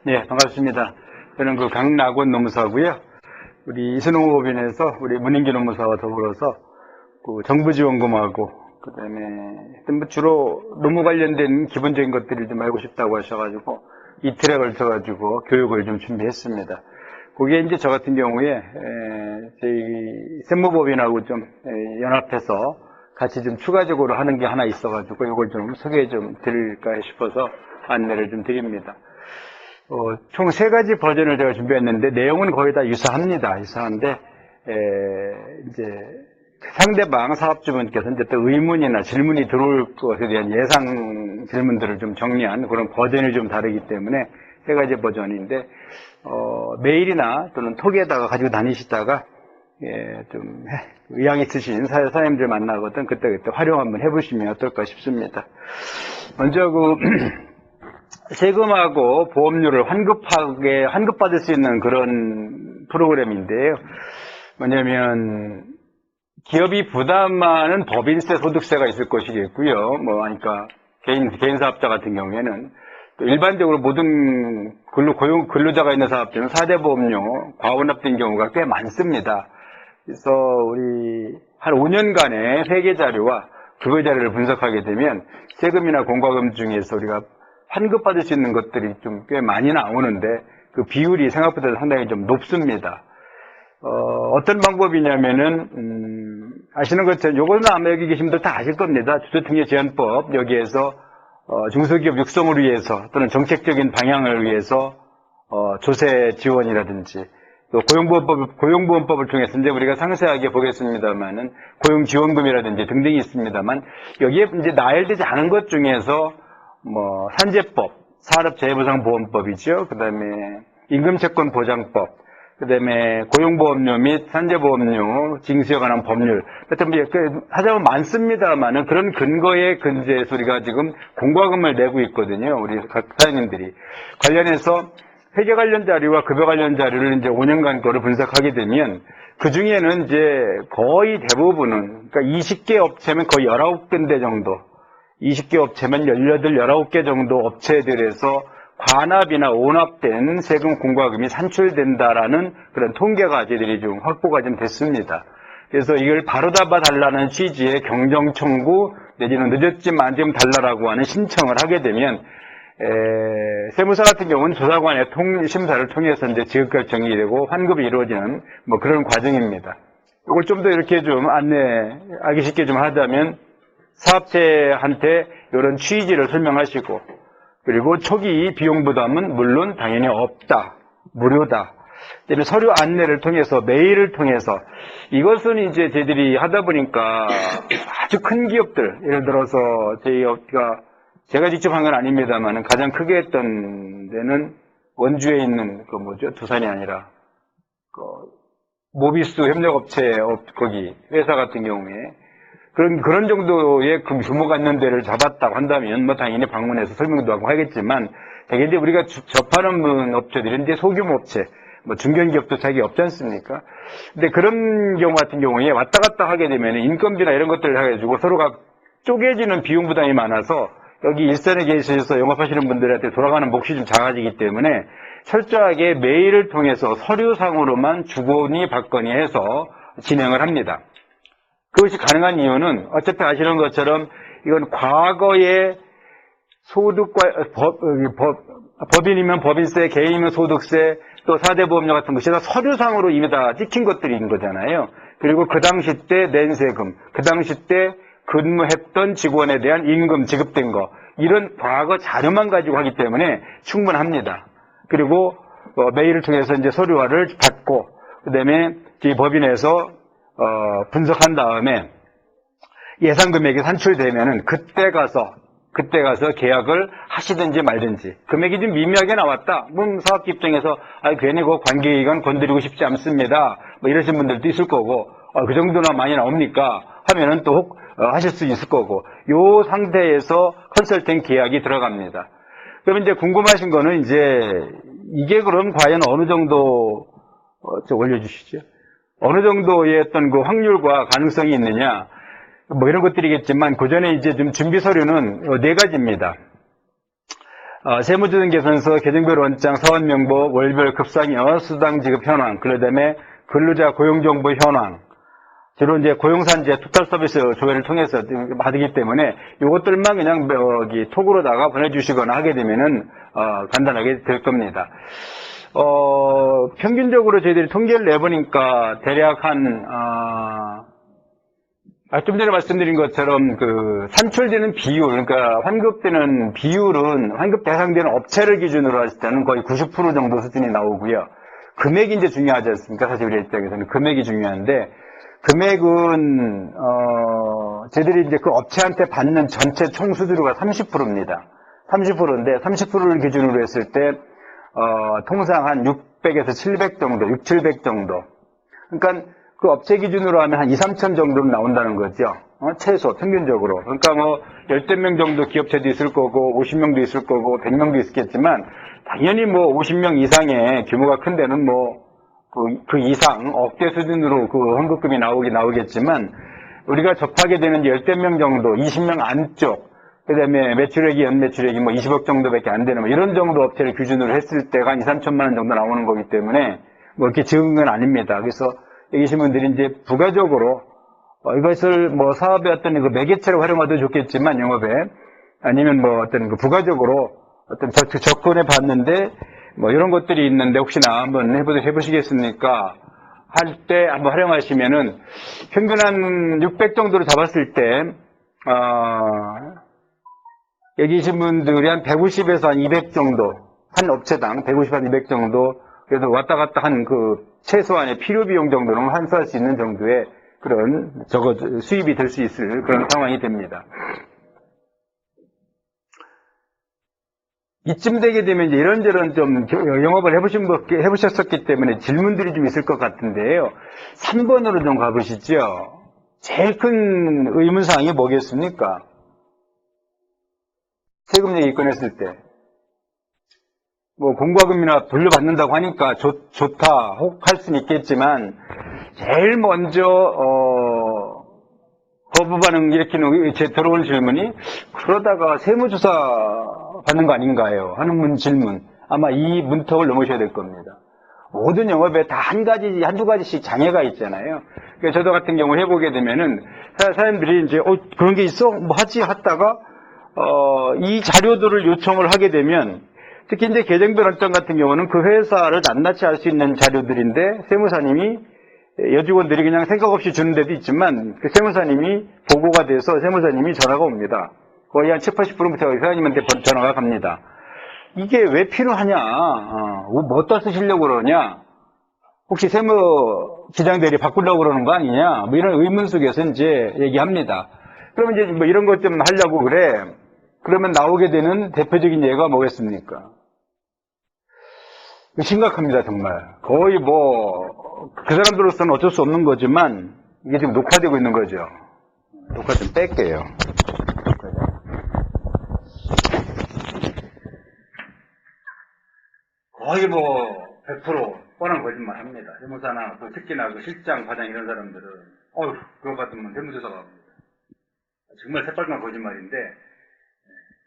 네, 반갑습니다. 저는 강낙원 노무사고요. 우리 이순호 법인에서 우리 문인기 노무사와 더불어서 정부지원금하고 그다음에 주로 노무 관련된 기본적인 것들을 좀 알고 싶다고 하셔가지고 이틀에 걸쳐가지고 교육을 좀 준비했습니다. 거기에 이제 저 같은 경우에 저희 세무법인하고 좀 연합해서 같이 좀 추가적으로 하는 게 하나 있어가지고 이걸 좀 소개해 좀 드릴까 싶어서 안내를 좀 드립니다. 총 3가지 버전을 제가 준비했는데 내용은 거의 다 유사한데 이제 상대방 사업주분께서 이제 또 의문이나 질문이 들어올 것에 대한 예상 질문들을 좀 정리한 그런 버전이 좀 다르기 때문에 3가지 버전인데 메일이나 또는 톡에다가 가지고 다니시다가 좀 의향 있으신 사장님들 만나거든 그때 활용 한번 해보시면 어떨까 싶습니다. 먼저 세금하고 보험료를 환급받을 수 있는 그런 프로그램인데요. 뭐냐면 기업이 부담하는 법인세, 소득세가 있을 것이겠고요. 그러니까 개인 사업자 같은 경우에는 또 일반적으로 모든 근로자가 있는 사업자는 4대 보험료 과원납된 경우가 꽤 많습니다. 그래서 우리 한 5년간의 회계 자료와 부가 자료를 분석하게 되면 세금이나 공과금 중에서 우리가 환급받을 수 있는 것들이 좀 꽤 많이 나오는데 그 비율이 생각보다 상당히 좀 높습니다. 어떤 방법이냐면은 아시는 것처럼 요거는 아마 여기 계신 분들 다 아실 겁니다. 주주등록 여기에서 중소기업 육성을 위해서 또는 정책적인 방향을 위해서 조세 지원이라든지 또 고용보험법을 통해서 이제 우리가 상세하게 보겠습니다만은 고용지원금이라든지 등등이 있습니다만 여기에 이제 나열되지 않은 것 중에서 산재법, 산업재해보상보험법이죠. 그 다음에 임금채권보장법, 그 다음에 고용보험료 및 산재보험료 징수에 관한 법률. 하여튼 하자면 많습니다만은 그런 근거에 근저해서 우리가 지금 공과금을 내고 있거든요. 우리 각 사장님들이. 관련해서 회계 관련 자료와 급여 관련 자료를 이제 5년간 거를 분석하게 되면 그 중에는 이제 거의 대부분은, 그러니까 20개 업체면 거의 19군데 정도, 20개 업체면 18, 19개 정도 업체들에서 관합이나 오납된 세금 공과금이 산출된다라는 그런 통계가 저희들이 좀 확보가 좀 됐습니다. 그래서 이걸 바로 잡아달라는 취지의 경정 청구 내지는 늦었지만 좀 달라라고 하는 신청을 하게 되면 세무사 같은 경우는 조사관의 심사를 통해서 이제 지급 결정이 되고 환급이 이루어지는 그런 과정입니다. 이걸 좀 더 이렇게 좀 알기 쉽게 좀 하자면 사업체한테 이런 취지를 설명하시고 그리고 초기 비용 부담은 물론 당연히 없다, 무료다. 그다음에 서류 안내를 통해서 메일을 통해서 이것은 이제 저희들이 하다 보니까 아주 큰 기업들 예를 들어서 제가 직접 한 건 아닙니다만 가장 크게 했던 데는 원주에 있는 두산이 아니라 모비스 협력업체 거기 회사 같은 경우에 그런 정도의 규모가 있는 데를 잡았다고 한다면 당연히 방문해서 설명도 하고 하겠지만 되게 이제 우리가 접하는 업체들은 이제 소규모 업체 중견기업도 자기 없지 않습니까? 근데 그런 경우 같은 경우에 왔다 갔다 하게 되면 인건비나 이런 것들을 해가지고 서로가 쪼개지는 비용 부담이 많아서 여기 일선에 계셔서 영업하시는 분들한테 돌아가는 몫이 좀 작아지기 때문에 철저하게 메일을 통해서 서류상으로만 주거니 받거니 해서 진행을 합니다. 그것이 가능한 이유는 어차피 아시는 것처럼 이건 과거의 법인이면 법인세, 개인이면 소득세, 또 4대 보험료 같은 것이 다 서류상으로 이미 다 찍힌 것들인 거잖아요. 그리고 그 당시 때 낸 세금, 그 당시 때 근무했던 직원에 대한 임금 지급된 거, 이런 과거 자료만 가지고 하기 때문에 충분합니다. 그리고 메일을 통해서 이제 서류화를 받고, 그 다음에 이 법인에서 분석한 다음에 예상 금액이 산출되면은 그때 가서 계약을 하시든지 말든지. 금액이 좀 미미하게 나왔다. 사업자 입장에서 괜히 그 관계기관 건드리고 싶지 않습니다. 이러신 분들도 있을 거고, 그 정도나 많이 나옵니까? 하면은 또 하실 수 있을 거고. 요 상태에서 컨설팅 계약이 들어갑니다. 그럼 이제 궁금하신 거는 이게 그럼 과연 어느 정도 올려주시죠. 어느 정도의 어떤 그 확률과 가능성이 있느냐, 이런 것들이겠지만, 그 전에 이제 좀 준비 서류는 4가지입니다. 세무조정 개선서, 계정별 원장, 사원명부, 월별 급상여, 수당 지급 현황, 그다음에 근로자 고용정보 현황, 주로 이제 고용산재 토탈 서비스 조회를 통해서 받기 때문에 이것들만 그냥 톡으로다가 보내주시거나 하게 되면은 간단하게 될 겁니다. 평균적으로 저희들이 통계를 내보니까 대략 좀 전에 말씀드린 것처럼 산출되는 비율, 그러니까 환급되는 비율은 환급 대상되는 업체를 기준으로 했을 때는 거의 90% 정도 수준이 나오고요. 금액이 이제 중요하지 않습니까? 사실 우리 입장에서는 금액이 중요한데, 금액은 저희들이 이제 그 업체한테 받는 전체 총 수수료가 30%입니다. 30%인데 30%를 기준으로 했을 때 통상 한 600에서 700 정도, 6, 700 정도. 그러니까 그 업체 기준으로 하면 한 2, 3천 정도는 나온다는 거죠. 최소, 평균적으로. 그러니까 뭐, 10대 명 정도 기업체도 있을 거고, 50명도 있을 거고, 100명도 있겠지만, 당연히 뭐, 50명 이상의 규모가 큰 데는 뭐, 그 이상, 억대 수준으로 그 환급금이 나오겠지만, 우리가 접하게 되는 10대 명 정도, 20명 안쪽, 그 다음에 매출액이, 연매출액이 뭐 20억 정도밖에 안 되는, 뭐 이런 정도 업체를 기준으로 했을 때가 한 2, 3천만 원 정도 나오는 거기 때문에, 뭐 이렇게 적은 건 아닙니다. 그래서, 여기 계신 분들이 이제 부가적으로 이것을 뭐 사업의 어떤 그 매개체로 활용하도 좋겠지만 영업에 아니면 뭐 어떤 그 부가적으로 어떤 접근해 봤는데 뭐 이런 것들이 있는데 혹시나 한번 해보시겠습니까? 할 때 한번 활용하시면은 평균 한 600 정도로 잡았을 때 여기 계신 분들이 한 150에서 한 200 정도 한 업체당 150, 한 200 정도 그래서 왔다 갔다 한 최소한의 필요 비용 정도는 환수할 수 있는 정도의 그런 수입이 될 수 있을 그런 상황이 됩니다. 이쯤 되게 되면 이제 이런저런 좀 영업을 해보셨었기 때문에 질문들이 좀 있을 것 같은데요. 3번으로 좀 가보시죠. 제일 큰 의문사항이 뭐겠습니까? 세금 얘기 꺼냈을 때. 뭐 공과금이나 돌려받는다고 하니까 좋다 혹 할 수는 있겠지만 제일 먼저 거부 반응 일으키는 들어온 질문이 그러다가 세무조사 받는 거 아닌가요? 하는 질문. 아마 이 문턱을 넘으셔야 될 겁니다. 모든 영업에 다 한두 가지씩 장애가 있잖아요. 그러니까 저도 같은 경우 해보게 되면은 사람들이 이제 그런 게 있어? 뭐 하지? 하다가 이 자료들을 요청을 하게 되면 특히 이제 계정별 원점 같은 경우는 그 회사를 낱낱이 알 수 있는 자료들인데 세무사님이 여직원들이 그냥 생각 없이 주는 데도 있지만 그 세무사님이 보고가 돼서 세무사님이 전화가 옵니다. 거의 한 70, 80%부터 회사님한테 전화가 갑니다. 이게 왜 필요하냐? 뭐 어디다 쓰시려고 그러냐? 혹시 세무 기장대리 바꾸려고 그러는 거 아니냐? 뭐 이런 의문 속에서 이제 얘기합니다. 그러면 이제 뭐 이런 것 좀 하려고 그래. 그러면 나오게 되는 대표적인 예가 뭐겠습니까? 심각합니다, 정말. 거의 그 사람들로서는 어쩔 수 없는 거지만, 이게 지금 녹화되고 있는 거죠. 녹화 좀 뺄게요. 거의 100% 뻔한 거짓말 합니다. 세무사나, 특히나 실장, 과장 이런 사람들은, 그거 받으면 세무조사가 합니다. 정말 새빨간 거짓말인데,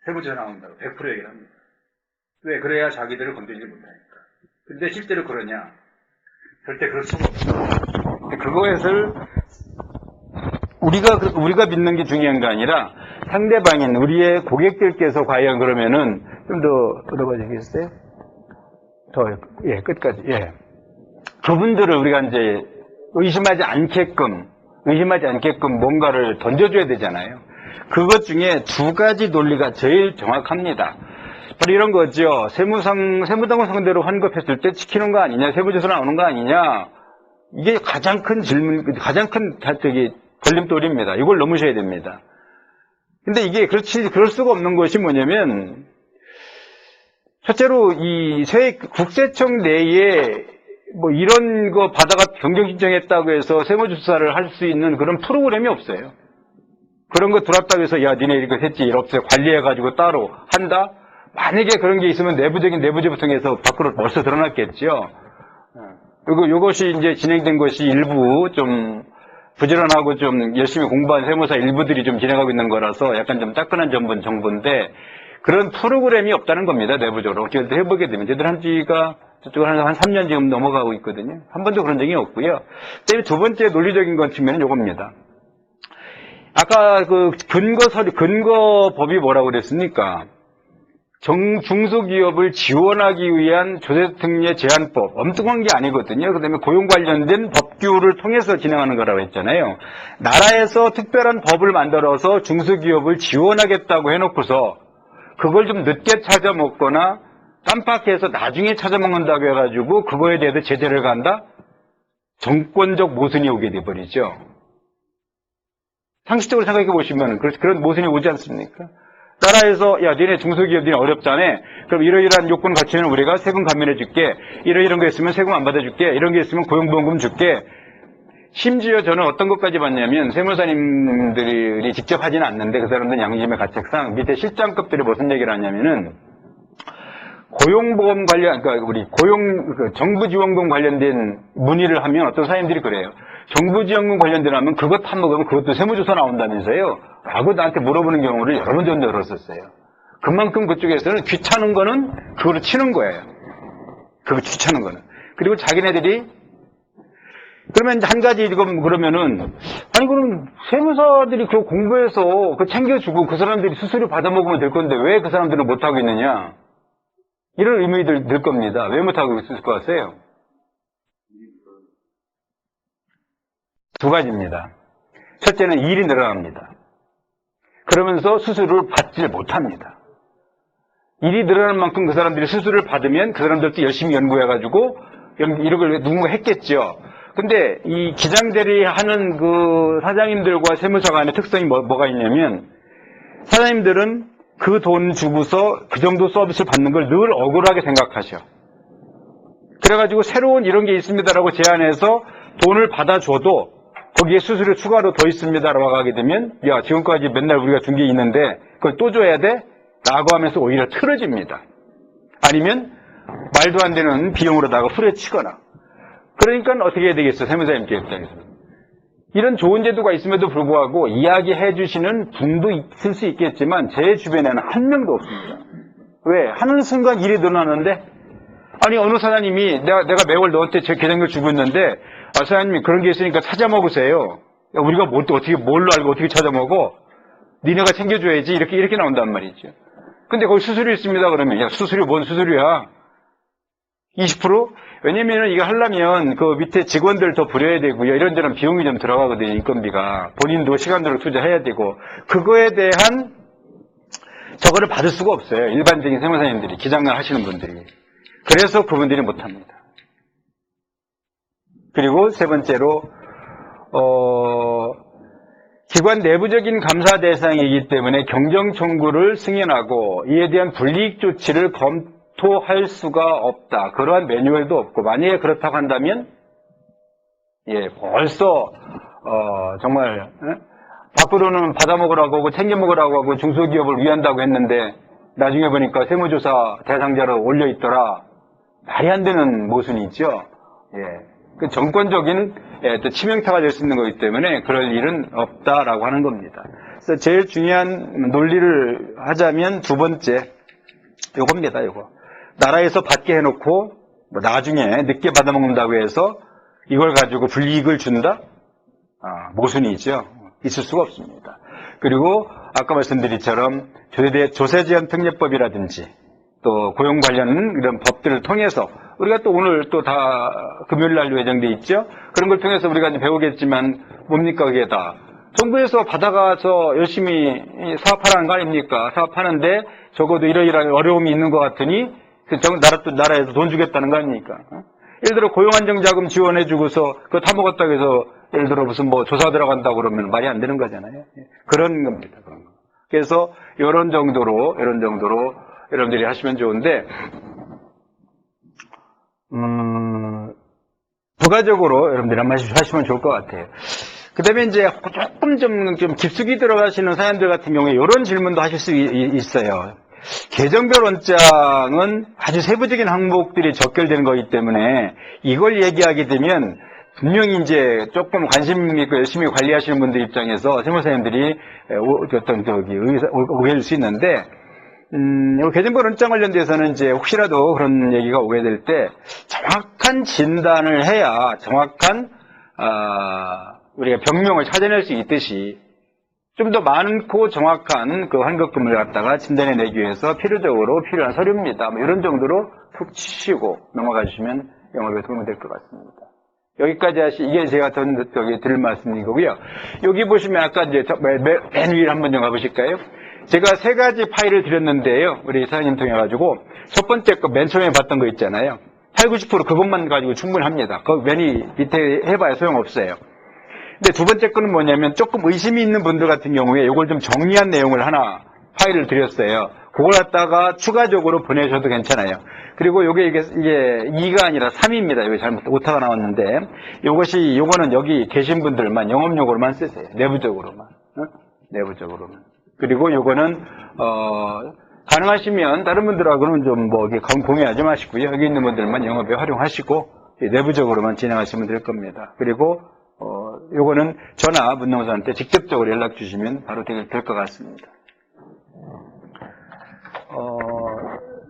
세무조사 나온다고 100% 얘기를 합니다. 왜? 그래야 자기들을 건드리지 못하니까. 근데 실제로 그러냐? 절대 그럴 수가 없어. 그것을 우리가 믿는 게 중요한 게 아니라 상대방인 우리의 고객들께서 과연 그러면은 좀 더 들어봐 주시겠어요? 끝까지. 그분들을 우리가 이제 의심하지 않게끔 뭔가를 던져줘야 되잖아요. 그것 중에 두 가지 논리가 제일 정확합니다. 바로 이런 거죠. 세무당국 상대로 환급했을 때 지키는 거 아니냐, 세무조사 나오는 거 아니냐. 이게 가장 큰 가장 큰 걸림돌입니다. 이걸 넘으셔야 됩니다. 근데 이게 그럴 수가 없는 것이 뭐냐면, 첫째로 이 국세청 내에 이런 거 받아가 변경 신청했다고 해서 세무조사를 할 수 있는 그런 프로그램이 없어요. 그런 거 들어왔다고 해서 야 니네 이거 했지 일 없어요. 관리해가지고 따로 한다? 만약에 그런 게 있으면 내부제보 통해서 밖으로 벌써 드러났겠죠. 그리고 이것이 이제 진행된 것이 일부 좀 부지런하고 좀 열심히 공부한 세무사 일부들이 좀 진행하고 있는 거라서 약간 좀 따끈한 정보인데 그런 프로그램이 없다는 겁니다. 내부적으로. 저희도 해보게 되면. 저희들 한 지가 저쪽은 한 3년 지금 넘어가고 있거든요. 한 번도 그런 적이 없고요. 두 번째 논리적인 건 측면은 요겁니다. 아까 그 근거법이 뭐라고 그랬습니까? 중소기업을 지원하기 위한 조세특례 제한법, 엉뚱한 게 아니거든요. 그 다음에 고용 관련된 법규를 통해서 진행하는 거라고 했잖아요. 나라에서 특별한 법을 만들어서 중소기업을 지원하겠다고 해놓고서 그걸 좀 늦게 찾아먹거나 깜빡해서 나중에 찾아먹는다고 해가지고 그거에 대해서 제재를 간다? 정권적 모순이 오게 돼버리죠. 상식적으로 생각해 보시면 그런 모순이 오지 않습니까? 나라에서 야 너네 중소기업들이 어렵잖아. 그럼 이러이러한 요건 갖추면 우리가 세금 감면해 줄게. 이러이러한 거 있으면 세금 안 받아줄게. 이런 게 있으면 고용보험금 줄게. 심지어 저는 어떤 것까지 봤냐면 세무사님들이 직접 하지는 않는데 그 사람들은 양심의 가책상 밑에 실장급들이 무슨 얘기를 하냐면은 고용보험 관련, 그러니까 우리 정부지원금 관련된 문의를 하면 어떤 사람들이 그래요. 정부지원금 관련된 하면 그것 타먹으면 그것도 세무조사 나온다면서요. 라고 나한테 물어보는 경우를 여러 번 전에 들었었어요. 그만큼 그쪽에서는 귀찮은 거는 그거로 치는 거예요. 그거 귀찮은 거는. 그리고 자기네들이 그러면 한 가지 그러면은 아니 그럼 세무사들이 그거 공부해서 그 챙겨주고 그 사람들이 수수료 받아먹으면 될 건데 왜 그 사람들은 못하고 있느냐? 이런 의문이 들 겁니다. 왜 못하고 있을 것 같아요? 두 가지입니다. 첫째는 일이 늘어납니다. 그러면서 수수료를 받지 못합니다. 일이 늘어나는 만큼 그 사람들이 수수료를 받으면 그 사람들도 열심히 연구해가지고 이런 걸 누군가 했겠죠. 근데 이 기장대리 하는 그 사장님들과 세무사 간의 특성이 뭐가 있냐면 사장님들은 그 돈 주고서 그 정도 서비스를 받는 걸 늘 억울하게 생각하셔. 그래가지고 새로운 이런 게 있습니다라고 제안해서 돈을 받아줘도 거기에 수수료 추가로 더 있습니다라고 하게 되면 야 지금까지 맨날 우리가 준 게 있는데 그걸 또 줘야 돼? 라고 하면서 오히려 틀어집니다. 아니면 말도 안 되는 비용으로다가 후려치거나. 그러니까 어떻게 해야 되겠어 세무사님께 입장에서는. 이런 좋은 제도가 있음에도 불구하고 이야기해 주시는 분도 있을 수 있겠지만 제 주변에는 한 명도 없습니다. 왜? 하는 순간 일이 늘어나는데 아니 어느 사장님이 내가 매월 너한테 제 계정을 주고 있는데 아 사장님이 그런 게 있으니까 찾아 먹으세요. 야, 우리가 뭘로 알고 어떻게 찾아 먹어? 니네가 챙겨줘야지 이렇게 나온단 말이죠. 근데 거기 수수료 있습니다 그러면 야 수수료 뭔 수수료야? 20%? 왜냐면은 이거 하려면 그 밑에 직원들 더 부려야 되고요. 이런 데는 비용이 좀 들어가거든요. 인건비가. 본인도 시간들을 투자해야 되고. 그거에 대한 저거를 받을 수가 없어요. 일반적인 세무사님들이, 기장을 하시는 분들이. 그래서 그분들이 못합니다. 그리고 세 번째로, 기관 내부적인 감사 대상이기 때문에 경정 청구를 승인하고 이에 대한 불이익 조치를 검토할 수가 없다. 그러한 매뉴얼도 없고 만약에 그렇다고 한다면 벌써 정말 밖으로는 받아먹으라고 하고 챙겨먹으라고 하고 중소기업을 위한다고 했는데 나중에 보니까 세무조사 대상자로 올려있더라. 말이 안 되는 모순이 있죠. 그 정권적인 또 치명타가 될 수 있는 거기 때문에 그럴 일은 없다라고 하는 겁니다. 그래서 제일 중요한 논리를 하자면 두 번째 요겁니다. 요거 나라에서 받게 해놓고 나중에 늦게 받아먹는다고 해서 이걸 가지고 불이익을 준다? 모순이죠. 있을 수가 없습니다. 그리고 아까 말씀드린처럼 조세제한특례법이라든지 또 고용 관련 이런 법들을 통해서 우리가 또 오늘 또 다 금요일 날 예정돼 있죠. 그런 걸 통해서 우리가 이제 배우겠지만 뭡니까 그게 다 정부에서 받아가서 열심히 사업하라는 거 아닙니까? 사업하는데 적어도 이러이러한 어려움이 있는 것 같으니 나라에서 돈 주겠다는 거 아닙니까? 예를 들어 고용안정자금 지원해주고서 그거 타먹었다고 해서 예를 들어 무슨 뭐 조사 들어간다고 그러면 말이 안 되는 거잖아요. 그런 겁니다. 그런 거. 그래서 이런 정도로 여러분들이 하시면 좋은데 부가적으로 여러분들이 한번 하시면 좋을 것 같아요. 그 다음에 이제 조금 좀 깊숙이 들어가시는 사람들 같은 경우에 이런 질문도 하실 수 있어요. 계정별 원장은 아주 세부적인 항목들이 적결되는 거기 때문에 이걸 얘기하게 되면 분명히 이제 조금 관심 있고 열심히 관리하시는 분들 입장에서 세무사님들이 어떤 오해일 수 있는데 개정법 원장 관련돼서는 이제 혹시라도 그런 얘기가 오게 될 때 정확한 진단을 해야 정확한, 우리가 병명을 찾아낼 수 있듯이 좀 더 많고 정확한 그 환급금을 갖다가 진단해 내기 위해서 필요적으로 필요한 서류입니다. 뭐 이런 정도로 툭 치시고 넘어가 주시면 영업에 도움이 될 것 같습니다. 여기까지 이게 제가 드릴 말씀인 거고요. 여기 보시면 아까 이제 맨 위를 한번 좀 가보실까요? 제가 세 가지 파일을 드렸는데요. 우리 사장님 통해가지고 첫 번째 거 맨 처음에 봤던 거 있잖아요. 80, 90% 그것만 가지고 충분합니다. 그 맨이 밑에 해봐야 소용없어요. 근데 두 번째 거는 뭐냐면 조금 의심이 있는 분들 같은 경우에 이걸 좀 정리한 내용을 하나 파일을 드렸어요. 그걸 갖다가 추가적으로 보내셔도 괜찮아요. 그리고 이게 2가 아니라 3입니다. 여기 잘못 오타가 나왔는데 요거는 여기 계신 분들만 영업용으로만 쓰세요. 내부적으로만. 내부적으로만. 그리고 요거는 가능하시면 다른 분들하고는 좀 뭐 공유하지 마시고요. 여기 있는 분들만 영업에 활용하시고 내부적으로만 진행하시면 될 겁니다. 그리고 요거는 저나 문노사한테 직접적으로 연락 주시면 바로 될 것 같습니다.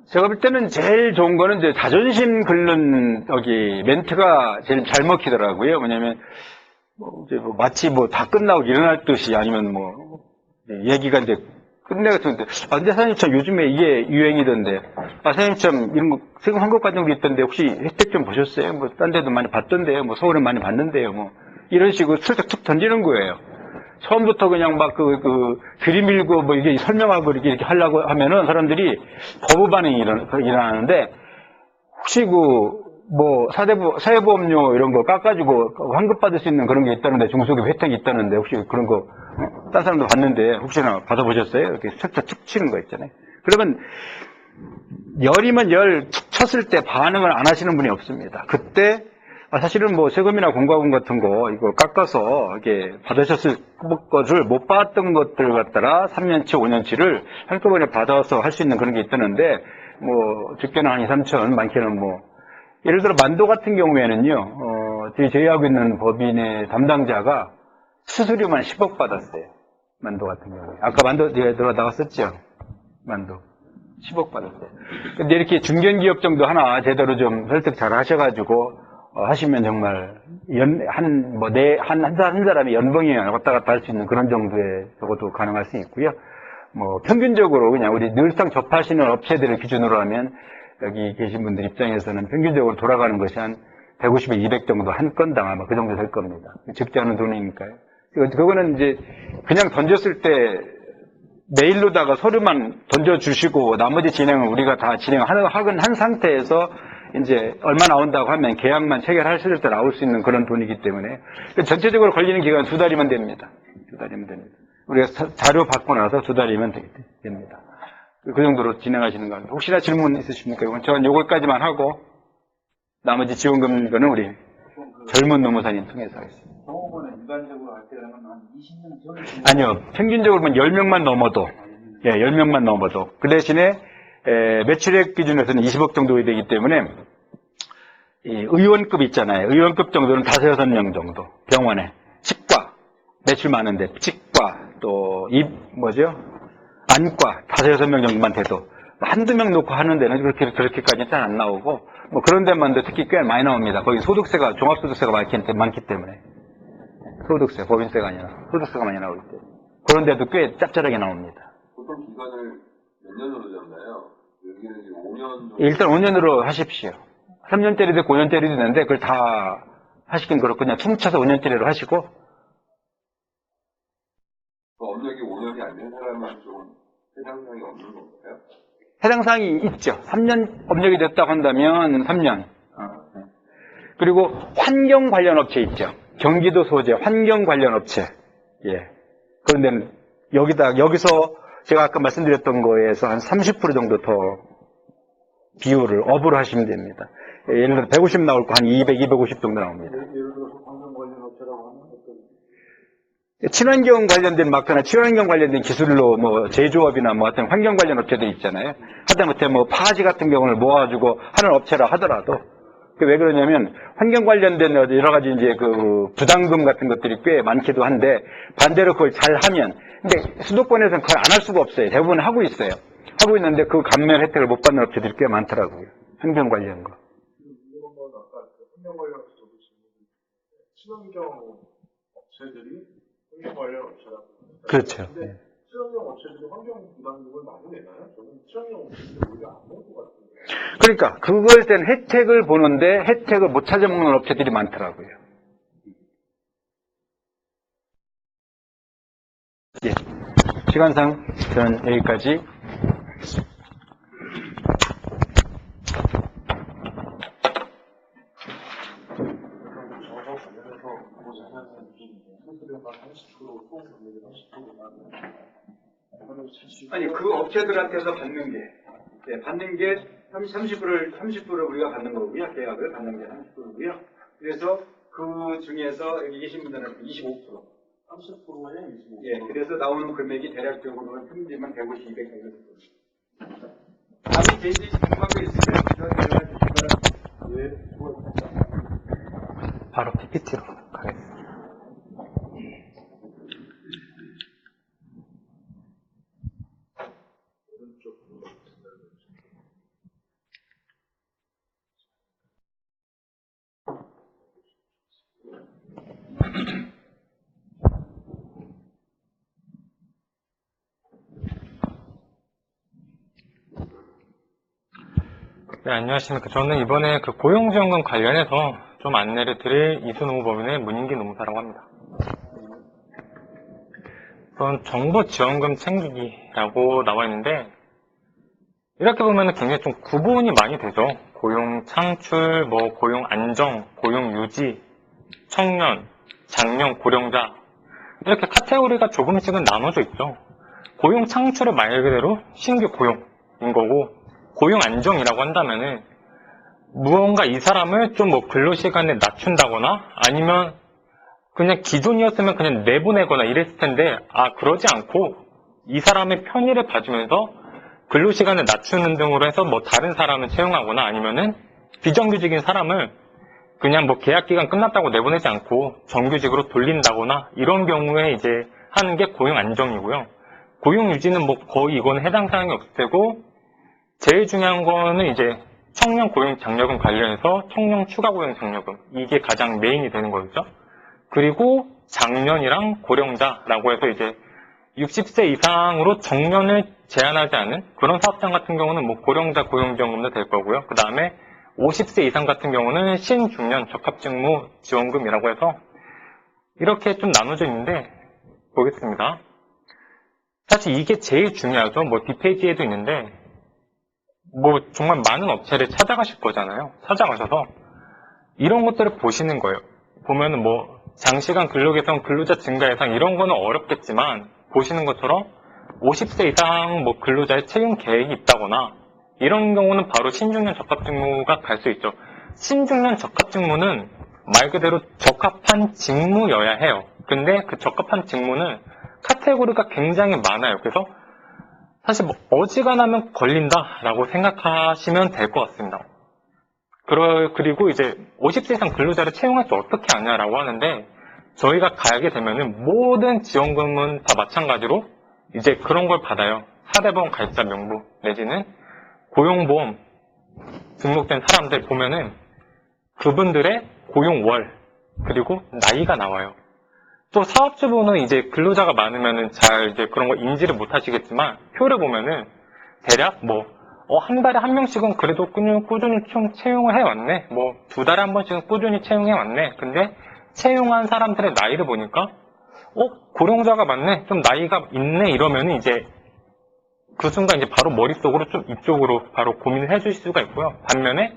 제가 볼 때는 제일 좋은 거는 이제 자존심 긁는 멘트가 제일 잘 먹히더라고요. 왜냐면 이제 마치 다 끝나고 일어날 듯이 아니면 얘기가 이제 끝내가지고 근데 사장님 참 요즘에 이게 유행이던데 사장님 참 이런 거 세금 환급 과정도 있던데 혹시 혜택 좀 보셨어요? 딴 데도 많이 봤던데요. 서울에 많이 봤는데요. 이런 식으로 슬쩍 툭 던지는 거예요. 처음부터 그냥 들이밀고 이게 설명하고 이렇게 하려고 하면은 사람들이 거부 반응이 일어나는데 혹시 사회보험료 이런 거 깎아주고 환급받을 수 있는 그런 게 있다는데 중소기업 혜택이 있다는데 혹시 그런 거 딴 사람도 봤는데 혹시나 받아보셨어요? 이렇게 슬쩍 툭 치는 거 있잖아요. 그러면 열이면 툭 쳤을 때 반응을 안 하시는 분이 없습니다. 그때 사실은 세금이나 공과금 같은 거 이거 깎아서 이렇게 받으셨을 것을 못 받았던 것들 갖다가 3년치, 5년치를 한꺼번에 받아서 할 수 있는 그런 게 있다는데 적게는 한 2, 3천, 많게는 예를 들어 만도 같은 경우에는요, 제휴하고 있는 법인의 담당자가 수수료만 10억 받았어요. 만도 같은 경우에. 아까 만도 제가 나왔었죠? 만도. 10억 받았어요. 근데 이렇게 중견기업 정도 하나 제대로 좀 설득 잘 하셔가지고, 하시면 정말, 한 사람이 연봉이 왔다 갔다 할 수 있는 그런 정도의 적어도 가능할 수 있고요. 평균적으로 그냥 우리 늘상 접하시는 업체들을 기준으로 하면 여기 계신 분들 입장에서는 평균적으로 돌아가는 것이 한 150에 200 정도 한 건당 아마 그 정도 될 겁니다. 적지 않은 돈이니까요. 그거는 이제 그냥 던졌을 때 메일로다가 서류만 던져주시고 나머지 진행은 우리가 다 한 상태에서 이제 얼마 나온다고 하면 계약만 체결하실 때 나올 수 있는 그런 돈이기 때문에 전체적으로 걸리는 기간은 2달이면 됩니다. 2달이면 됩니다. 우리가 자료 받고 나서 2달이면 됩니다. 그 정도로 진행하시는 겁니다. 혹시나 질문 있으십니까? 저는 요걸까지만 하고 나머지 지원금 거는 우리 젊은 노무사님 통해서 하겠습니다. 경호원은 일반적으로 할 때는 한 20년 전에 아니요. 평균적으로 10명만 넘어도 10명만 넘어도 그 대신에 매출액 기준에서는 20억 정도 되기 때문에 의원급 있잖아요. 의원급 정도는 5, 6명 정도 병원에 치과 매출 많은데 치과 또 안과 5, 6명 정도만 돼도 한두 명 놓고 하는 데는 그렇게까지는 잘 안 나오고 그런 데만도 특히 꽤 많이 나옵니다. 거기 소득세가 종합소득세가 많기 때문에 소득세, 법인세가 아니라 소득세가 많이 나오기 때문에 그런 데도 꽤 짭짤하게 나옵니다. 보통 기간을 몇 년으로 잡나요? 여기는 이제 5년 정도. 일단 5년으로 하십시오. 3년짜리도 있고 5년짜리도 있는데 그걸 다 하시긴 그렇고 그냥 퉁쳐서 5년짜리로 하시고 업력이 5년이 안 된 사람은 좀 해당사항이 없는 건가요? 해당사항이 있죠. 3년 업력이 됐다고 한다면 3년. 그리고 환경 관련 업체 있죠. 경기도 소재 환경 관련 업체. 그런 데는 여기서 제가 아까 말씀드렸던 거에서 한 30% 정도 더 비율을 업으로 하시면 됩니다. 예를 들어 150 나올 거 한 200, 250 정도 나옵니다. 예를 들어서 환경 관련 업체라고 하면 어떤 친환경 관련된 친환경 관련된 기술로 제조업이나 하여튼 환경 관련 업체들 있잖아요. 하다못해 파지 같은 경우를 모아가지고 하는 업체라 하더라도 왜 그러냐면 환경 관련된 여러 가지 이제 부담금 같은 것들이 꽤 많기도 한데 반대로 그걸 잘 하면 근데 수도권에서는 그걸 안 할 수가 없어요. 대부분 하고 있어요. 하고 있는데 그 감면 혜택을 못 받는 업체들이 꽤 많더라고요. 환경 관련 거. 이런 건 아까 환경 관련해서 저도 질문이 친환경 업체들이 환경 관련 업체라고. 그렇죠. 근데 친환경 업체들이 환경 부담금을 많이 내나요? 저는 친환경 업체들이 오히려 안 낼 것 같은데. 그러니까 그거에 대한 혜택을 보는데 혜택을 못 찾아먹는 업체들이 많더라고요. 예. 시간상 저는 여기까지. 저거 관련해서 보고 자세한 얘기인데 수수료가 30% 소음 금액이 30%가 아니 그 업체들한테서 받는 게 30%를 우리가 받는 거고요. 계약을 받는 게 30%고요. 그래서 그 중에서 여기 계신 분들은 25%. 30%에 25%. 예, 그래서 나오는 금액이 대략적으로는 평균만 150, 200 정도 됩니다. 다른 개인들이 궁금한 거 있으면 전화 주시면 예, 수고하셨습니다. 바로 PPT로 가겠습니다. 네, 안녕하십니까. 저는 이번에 그 고용지원금 관련해서 좀 안내를 드릴 이수노무법인의 문인기 노무사라고 합니다. 우선 정부지원금 챙기기라고 나와 있는데, 이렇게 보면 굉장히 좀 구분이 많이 되죠. 고용 창출, 고용 안정, 고용 유지, 청년, 장년, 고령자. 이렇게 카테고리가 조금씩은 나눠져 있죠. 고용 창출은 말 그대로 신규 고용인 거고, 고용 안정이라고 한다면은 무언가 이 사람을 좀 근로시간에 낮춘다거나 아니면 그냥 기존이었으면 그냥 내보내거나 이랬을 텐데 그러지 않고 이 사람의 편의를 봐주면서 근로시간을 낮추는 등으로 해서 다른 사람을 채용하거나 아니면은 비정규직인 사람을 그냥 계약기간 끝났다고 내보내지 않고 정규직으로 돌린다거나 이런 경우에 이제 하는 게 고용 안정이고요. 고용 유지는 거의 이건 해당 사항이 없을 테고 제일 중요한 거는 이제 청년 고용 장려금 관련해서 청년 추가 고용 장려금 이게 가장 메인이 되는 거였죠. 그리고 장년이랑 고령자라고 해서 이제 60세 이상으로 정년을 제한하지 않은 그런 사업장 같은 경우는 고령자 고용지원금도 될 거고요. 그 다음에 50세 이상 같은 경우는 신중년 적합직무 지원금이라고 해서 이렇게 좀 나눠져 있는데 보겠습니다. 사실 이게 제일 중요하죠. 뒷페이지에도 있는데 정말 많은 업체를 찾아가실 거잖아요. 찾아가셔서 이런 것들을 보시는 거예요. 보면은 장시간 근로 개선, 근로자 증가 예상 이런 거는 어렵겠지만 보시는 것처럼 50세 이상 근로자의 채용 계획이 있다거나 이런 경우는 바로 신중년 적합직무가 갈 수 있죠. 신중년 적합직무는 말 그대로 적합한 직무여야 해요. 근데 그 적합한 직무는 카테고리가 굉장히 많아요. 그래서 사실 어지간하면 걸린다라고 생각하시면 될 것 같습니다. 그리고 이제 50세 이상 근로자를 채용할 때 어떻게 하냐라고 하는데 저희가 가게 되면은 모든 지원금은 다 마찬가지로 이제 그런 걸 받아요. 사대보험 가입자 명부 내지는 고용보험 등록된 사람들 보면은 그분들의 고용월 그리고 나이가 나와요. 또 사업주분은 이제 근로자가 많으면은 잘 이제 그런 거 인지를 못 하시겠지만 표를 보면은 대략 한 달에 한 명씩은 그래도 꾸준히 채용을 해왔네. 2달에 한 번씩은 꾸준히 채용해왔네. 근데 채용한 사람들의 나이를 보니까 고령자가 많네. 좀 나이가 있네. 이러면은 이제 그 순간 이제 바로 머릿속으로 좀 이쪽으로 바로 고민을 해주실 수가 있고요. 반면에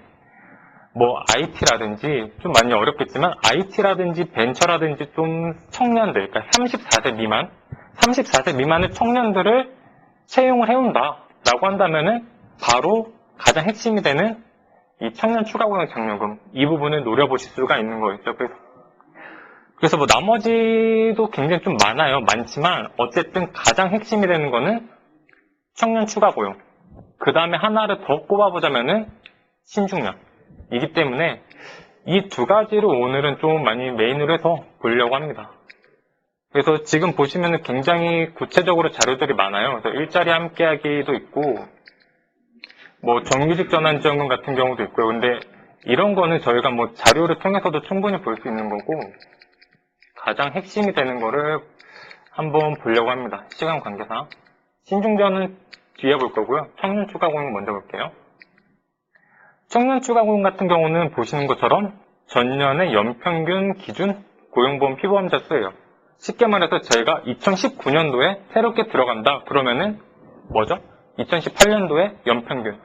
IT라든지 좀 많이 어렵겠지만 IT라든지 벤처라든지 좀 청년들, 그러니까 34세 미만의 청년들을 채용을 해온다라고 한다면은 바로 가장 핵심이 되는 이 청년 추가 고용 장려금 이 부분을 노려보실 수가 있는 거였죠. 그래서 나머지도 굉장히 좀 많지만 어쨌든 가장 핵심이 되는 거는 청년 추가 고용. 그 다음에 하나를 더 꼽아보자면은 신중년이기 때문에 이 두 가지로 오늘은 좀 많이 메인으로 해서 보려고 합니다. 그래서 지금 보시면은 굉장히 구체적으로 자료들이 많아요. 그래서 일자리 함께하기도 있고, 뭐 정규직 전환지원금 같은 경우도 있고요. 근데 이런 거는 저희가 뭐 자료를 통해서도 충분히 볼 수 있는 거고, 가장 핵심이 되는 거를 한번 보려고 합니다. 시간 관계상. 신중전은 뒤에 볼 거고요. 청년 추가 고용 먼저 볼게요. 청년 추가 고용 같은 경우는 보시는 것처럼 전년의 연평균 기준 고용보험 피보험자 수예요. 쉽게 말해서 저희가 2019년도에 새롭게 들어간다 그러면은 뭐죠? 2018년도에 연평균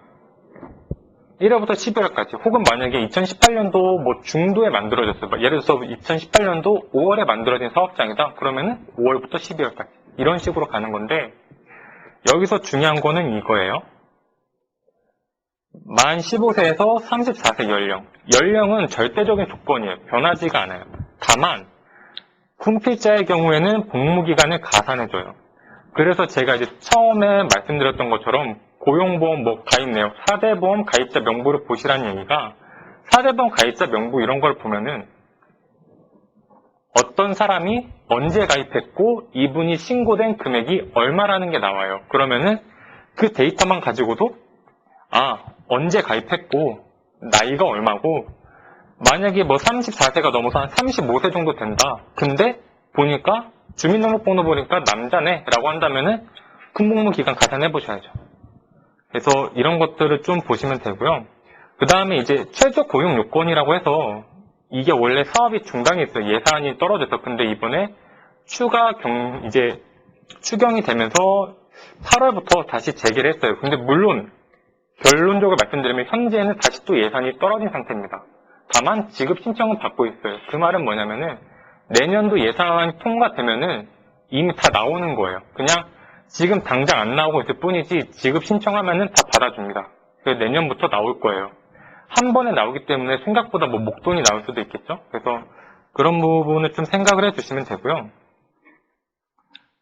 1월부터 12월까지, 혹은 만약에 2018년도 뭐 중도에 만들어졌어요. 예를 들어서 2018년도 5월에 만들어진 사업장이다 그러면은 5월부터 12월까지 이런 식으로 가는 건데, 여기서 중요한 거는 이거예요. 만 15세에서 34세 연령은 절대적인 조건이에요. 변하지가 않아요. 다만 군필자의 경우에는 복무기간을 가산해줘요. 그래서 제가 이제 처음에 말씀드렸던 것처럼 고용보험 뭐 가입 내역, 4대 보험 가입자 명부를 보시라는 얘기가, 4대 보험 가입자 명부 이런 걸 보면은 어떤 사람이 언제 가입했고 이분이 신고된 금액이 얼마라는 게 나와요. 그러면은 그 데이터만 가지고도 언제 가입했고 나이가 얼마고, 만약에 뭐 34세가 넘어서 한 35세 정도 된다. 근데 보니까 주민등록번호 보니까 남자네 라고 한다면은 군복무 기간 가산해 보셔야죠. 그래서 이런 것들을 좀 보시면 되고요. 그 다음에 이제 최저 고용 요건이라고 해서, 이게 원래 사업이 중단이 있어요. 예산이 떨어져서. 근데 이번에 이제 추경이 되면서 8월부터 다시 재개를 했어요. 근데 물론 결론적으로 말씀드리면 현재는 다시 또 예산이 떨어진 상태입니다. 다만 지급 신청은 받고 있어요. 그 말은 뭐냐면은 내년도 예산안이 통과되면은 이미 다 나오는 거예요. 그냥 지금 당장 안 나오고 있을 뿐이지 지급 신청하면은 다 받아줍니다. 그래서 내년부터 나올 거예요. 한 번에 나오기 때문에 생각보다 뭐 목돈이 나올 수도 있겠죠. 그래서 그런 부분을 좀 생각을 해주시면 되고요.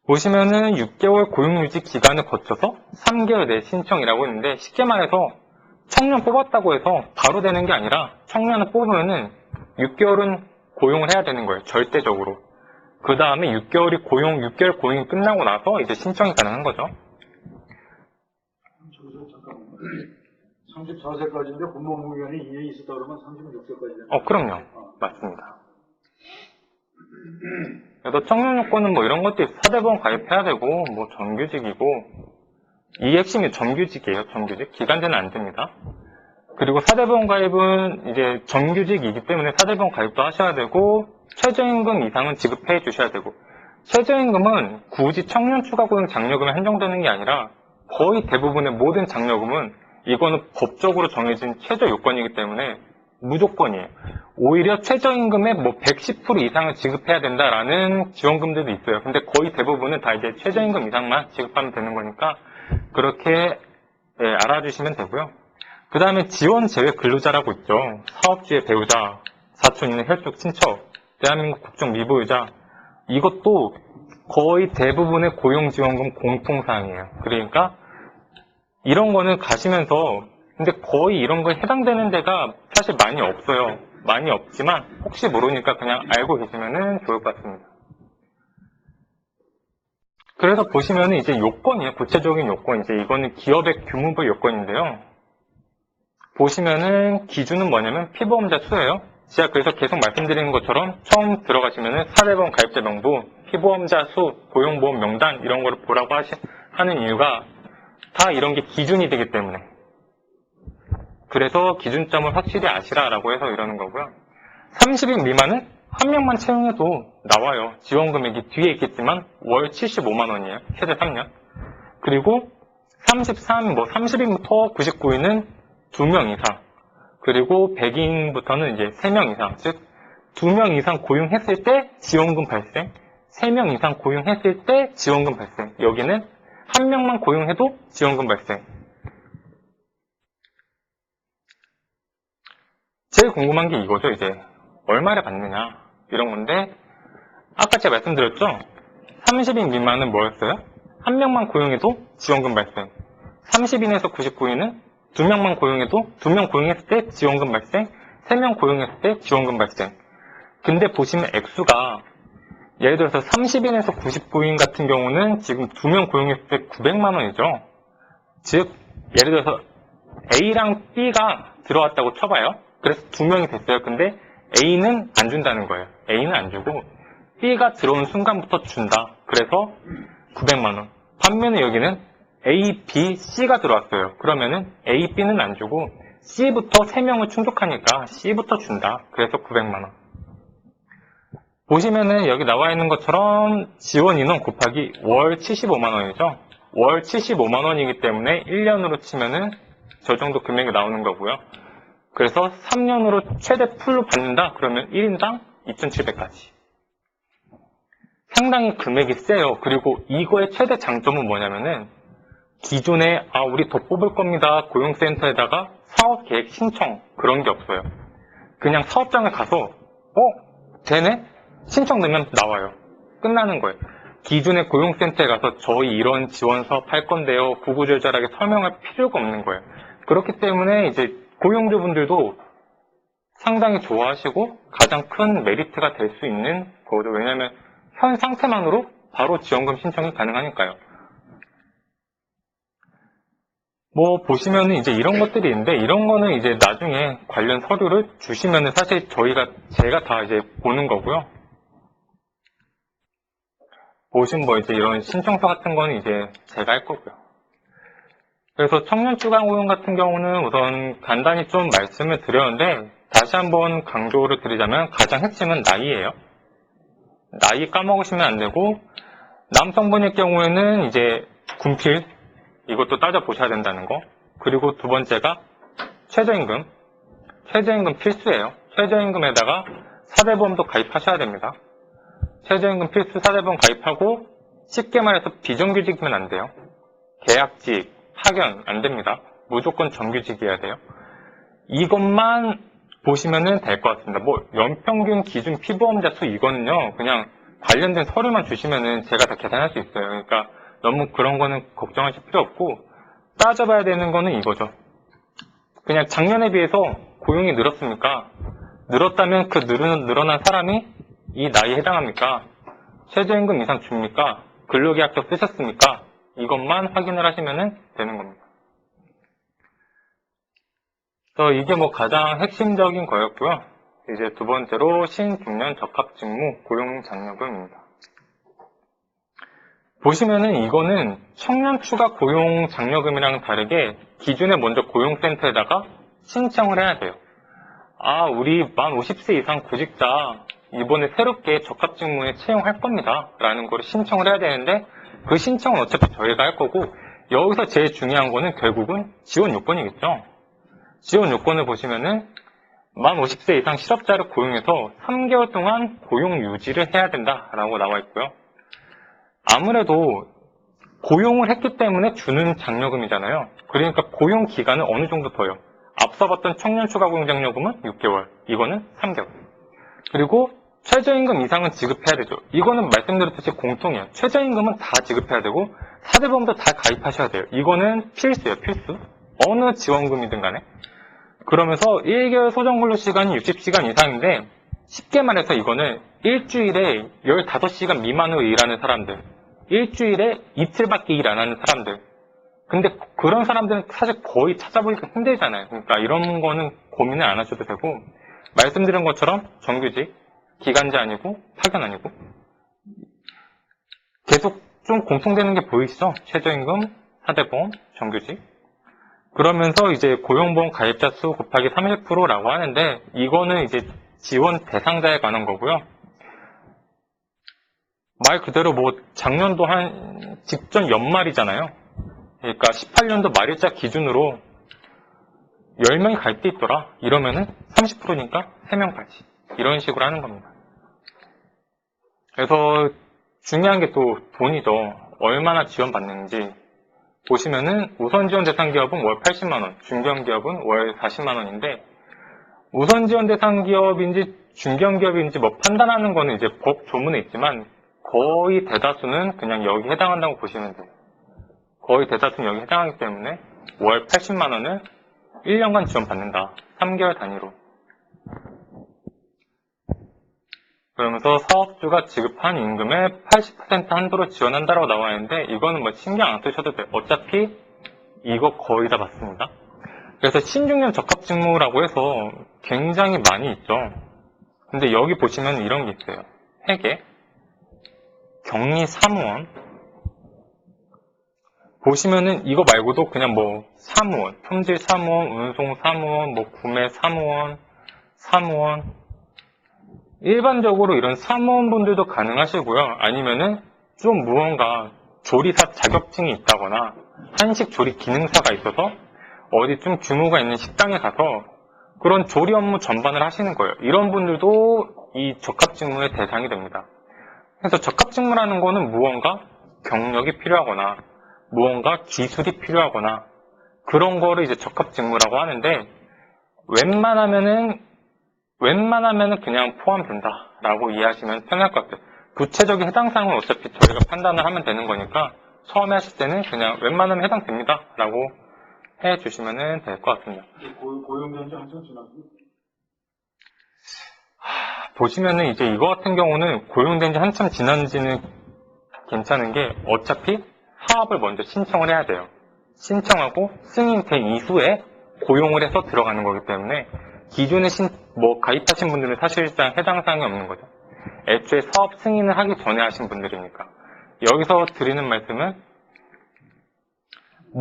보시면은 6개월 고용유지 기간을 거쳐서 3개월 내 신청이라고 했는데, 쉽게 말해서 청년 뽑았다고 해서 바로 되는 게 아니라 청년을 뽑으면은 6개월은 고용을 해야 되는 거예요. 절대적으로. 그 다음에 6개월 고용이 끝나고 나서 이제 신청이 가능한 거죠. 저기서 잠깐만. 34세까지인데 군복무기간이 2년 있었다 그러면 36세까지. 그럼요. 맞습니다. 그래서 청년 요건은 뭐 이런 것도 있어요. 4대 보험 가입해야 되고, 뭐 정규직이고, 이 핵심이 정규직이에요. 정규직. 기간제는 안 됩니다. 그리고 4대 보험 가입은 이제 정규직이기 때문에 4대 보험 가입도 하셔야 되고, 최저임금 이상은 지급해 주셔야 되고, 최저임금은 굳이 청년 추가 고용 장려금에 한정되는 게 아니라 거의 대부분의 모든 장려금은 이거는 법적으로 정해진 최저 요건이기 때문에 무조건이에요. 오히려 최저임금의 뭐 110% 이상을 지급해야 된다라는 지원금들도 있어요. 근데 거의 대부분은 다 이제 최저임금 이상만 지급하면 되는 거니까 그렇게 알아주시면 되고요. 그 다음에 지원 제외 근로자라고 있죠. 사업주의 배우자, 사촌 있는 혈족 친척, 대한민국 국적 미보유자, 이것도 거의 대부분의 고용지원금 공통사항이에요. 그러니까 이런 거는 가시면서, 근데 거의 이런 거에 해당되는 데가 사실 많이 없어요. 많이 없지만 혹시 모르니까 그냥 알고 계시면 좋을 것 같습니다. 그래서 보시면 이제 요건이에요. 구체적인 요건. 이제 이거는 기업의 규모별 요건인데요. 보시면은 기준은 뭐냐면 피보험자 수예요. 제가 그래서 계속 말씀드리는 것처럼 처음 들어가시면은 4대 보험 가입자 명부, 피보험자 수, 고용보험 명단 이런 거를 보라고 하는 이유가 다 이런 게 기준이 되기 때문에. 그래서 기준점을 확실히 아시라라고 해서 이러는 거고요. 30인 미만은 한 명만 채용해도 나와요. 지원 금액이 뒤에 있겠지만 월 75만 원이에요. 최대 3년. 그리고 30인부터 99인은 2명 이상. 그리고 100인부터는 이제 3명 이상. 즉 2명 이상 고용했을 때 지원금 발생, 3명 이상 고용했을 때 지원금 발생. 여기는 한 명만 고용해도 지원금 발생. 제일 궁금한 게 이거죠. 이제 얼마를 받느냐 이런 건데, 아까 제가 말씀드렸죠. 30인 미만은 뭐였어요? 한 명만 고용해도 지원금 발생. 30인에서 99인은 2명만 고용해도 2명 고용했을 때 지원금 발생, 3명 고용했을 때 지원금 발생. 근데 보시면 액수가 예를 들어서 30인에서 99인 같은 경우는 지금 2명 고용했을 때 900만 원이죠. 즉, 예를 들어서 A랑 B가 들어왔다고 쳐봐요. 그래서 2명이 됐어요. 근데 A는 안 준다는 거예요. A는 안 주고 B가 들어온 순간부터 준다. 그래서 900만 원. 반면에 여기는 A, B, C가 들어왔어요. 그러면은 A, B는 안 주고 C부터 3명을 충족하니까 C부터 준다. 그래서 900만 원. 보시면은 여기 나와 있는 것처럼 지원 인원 곱하기 월 75만 원이죠. 월 75만 원이기 때문에 1년으로 치면은 저 정도 금액이 나오는 거고요. 그래서 3년으로 최대 풀로 받는다? 그러면 1인당 2,700까지. 상당히 금액이 세요. 그리고 이거의 최대 장점은 뭐냐면은 기존에 우리 더 뽑을 겁니다. 고용센터에다가 사업계획 신청 그런 게 없어요. 그냥 사업장을 가서 되네? 신청 넣으면 나와요. 끝나는 거예요. 기존의 고용센터에 가서 저희 이런 지원 사업 할 건데요. 구구절절하게 설명할 필요가 없는 거예요. 그렇기 때문에 이제 고용주분들도 상당히 좋아하시고 가장 큰 메리트가 될 수 있는 거죠. 왜냐하면 현 상태만으로 바로 지원금 신청이 가능하니까요. 뭐 보시면은 이제 이런 것들이 있는데 이런 거는 이제 나중에 관련 서류를 주시면은 사실 제가 다 이제 보는 거고요. 보신 뭐 이제 이런 신청서 같은 거는 이제 제가 할 거고요. 그래서 청년 주간 고용 같은 경우는 우선 간단히 좀 말씀을 드렸는데 다시 한번 강조를 드리자면 가장 핵심은 나이예요. 나이 까먹으시면 안 되고 남성분일 경우에는 이제 군필 이것도 따져보셔야 된다는 거. 그리고 두 번째가 최저임금. 최저임금 필수예요. 최저임금에다가 사대보험도 가입하셔야 됩니다. 최저임금 필수 사대보험 가입하고 쉽게 말해서 비정규직이면 안 돼요. 계약직, 파견 안 됩니다. 무조건 정규직이어야 돼요. 이것만 보시면 될 것 같습니다. 뭐 연평균 기준 피보험자 수 이거는요. 그냥 관련된 서류만 주시면은 제가 다 계산할 수 있어요. 그러니까 너무 그런 거는 걱정하실 필요 없고 따져봐야 되는 거는 이거죠. 그냥 작년에 비해서 고용이 늘었습니까? 늘었다면 그 늘어난 사람이 이 나이에 해당합니까? 최저임금 이상 줍니까? 근로계약서 쓰셨습니까? 이것만 확인을 하시면 되는 겁니다. 그래서 이게 뭐 가장 핵심적인 거였고요. 이제 두 번째로 신중년 적합직무 고용장려금입니다. 보시면은 이거는 청년 추가 고용장려금이랑 다르게 기존에 먼저 고용센터에다가 신청을 해야 돼요. 우리 만 50세 이상 구직자 이번에 새롭게 적합직무에 채용할 겁니다. 라는 거를 신청을 해야 되는데 그 신청은 어차피 저희가 할 거고 여기서 제일 중요한 거는 결국은 지원 요건이겠죠. 지원 요건을 보시면은 만 50세 이상 실업자를 고용해서 3개월 동안 고용 유지를 해야 된다라고 나와 있고요. 아무래도 고용을 했기 때문에 주는 장려금이잖아요. 그러니까 고용 기간은 어느 정도 더요. 앞서 봤던 청년 추가 고용 장려금은 6개월, 이거는 3개월. 그리고 최저임금 이상은 지급해야 되죠. 이거는 말씀드렸듯이 공통이에요. 최저임금은 다 지급해야 되고 사대보험도 다 가입하셔야 돼요. 이거는 필수예요, 필수. 어느 지원금이든 간에. 그러면서 1개월 소정근로시간이 60시간 이상인데 쉽게 말해서 이거는 일주일에 15시간 미만으로 일하는 사람들, 일주일에 이틀밖에 일 안 하는 사람들. 근데 그런 사람들은 사실 거의 찾아보기가 힘들잖아요. 그러니까 이런 거는 고민을 안 하셔도 되고 말씀드린 것처럼 정규직, 기간제 아니고 파견 아니고 계속 좀 공통되는 게 보이시죠? 최저임금, 사대보험, 정규직. 그러면서 이제 고용보험 가입자 수 곱하기 31%라고 하는데 이거는 이제 지원 대상자에 관한 거고요. 말 그대로 뭐 작년도 한 직전 연말이잖아요. 그러니까 18년도 말일자 기준으로 10명이 가입돼 있더라. 이러면은 30%니까 3명까지. 이런 식으로 하는 겁니다. 그래서 중요한 게 또 돈이죠. 얼마나 지원받는지 보시면은 우선 지원 대상 기업은 월 80만 원, 중견 기업은 월 40만 원인데 우선 지원 대상 기업인지 중견 기업인지 뭐 판단하는 거는 이제 법 조문에 있지만 거의 대다수는 그냥 여기 해당한다고 보시면 돼요. 거의 대다수는 여기 해당하기 때문에 월 80만 원을 1년간 지원받는다. 3개월 단위로. 그러면서 사업주가 지급한 임금의 80% 한도로 지원한다라고 나와 있는데 이거는 뭐 신경 안 쓰셔도 돼요. 어차피 이거 거의 다 받습니다. 그래서 신중년 적합직무라고 해서 굉장히 많이 있죠. 근데 여기 보시면 이런 게 있어요. 회계, 격리 사무원. 보시면은 이거 말고도 그냥 뭐 사무원, 품질 사무원, 운송 사무원, 뭐 구매 사무원, 일반적으로 이런 사무원분들도 가능하시고요. 아니면은 좀 무언가 조리사 자격증이 있다거나 한식 조리 기능사가 있어서 어디 좀 규모가 있는 식당에 가서 그런 조리 업무 전반을 하시는 거예요. 이런 분들도 이 적합직무의 대상이 됩니다. 그래서 적합직무라는 거는 무언가 경력이 필요하거나 무언가 기술이 필요하거나 그런 거를 이제 적합직무라고 하는데 웬만하면은 그냥 포함된다라고 이해하시면 편할 것 같아요. 구체적인 해당 사항은 어차피 저희가 판단을 하면 되는 거니까 처음에 하실 때는 그냥 웬만하면 해당됩니다 라고 해주시면 될 것 같습니다. 고용된지 한참 지났고. 보시면은 이제 이거 같은 경우는 고용된 지 한참 지난지는 괜찮은 게 어차피 사업을 먼저 신청을 해야 돼요. 신청하고 승인된 이후에 고용을 해서 들어가는 거기 때문에 기존에 가입하신 분들은 사실상 해당 사항이 없는 거죠. 애초에 사업 승인을 하기 전에 하신 분들이니까. 여기서 드리는 말씀은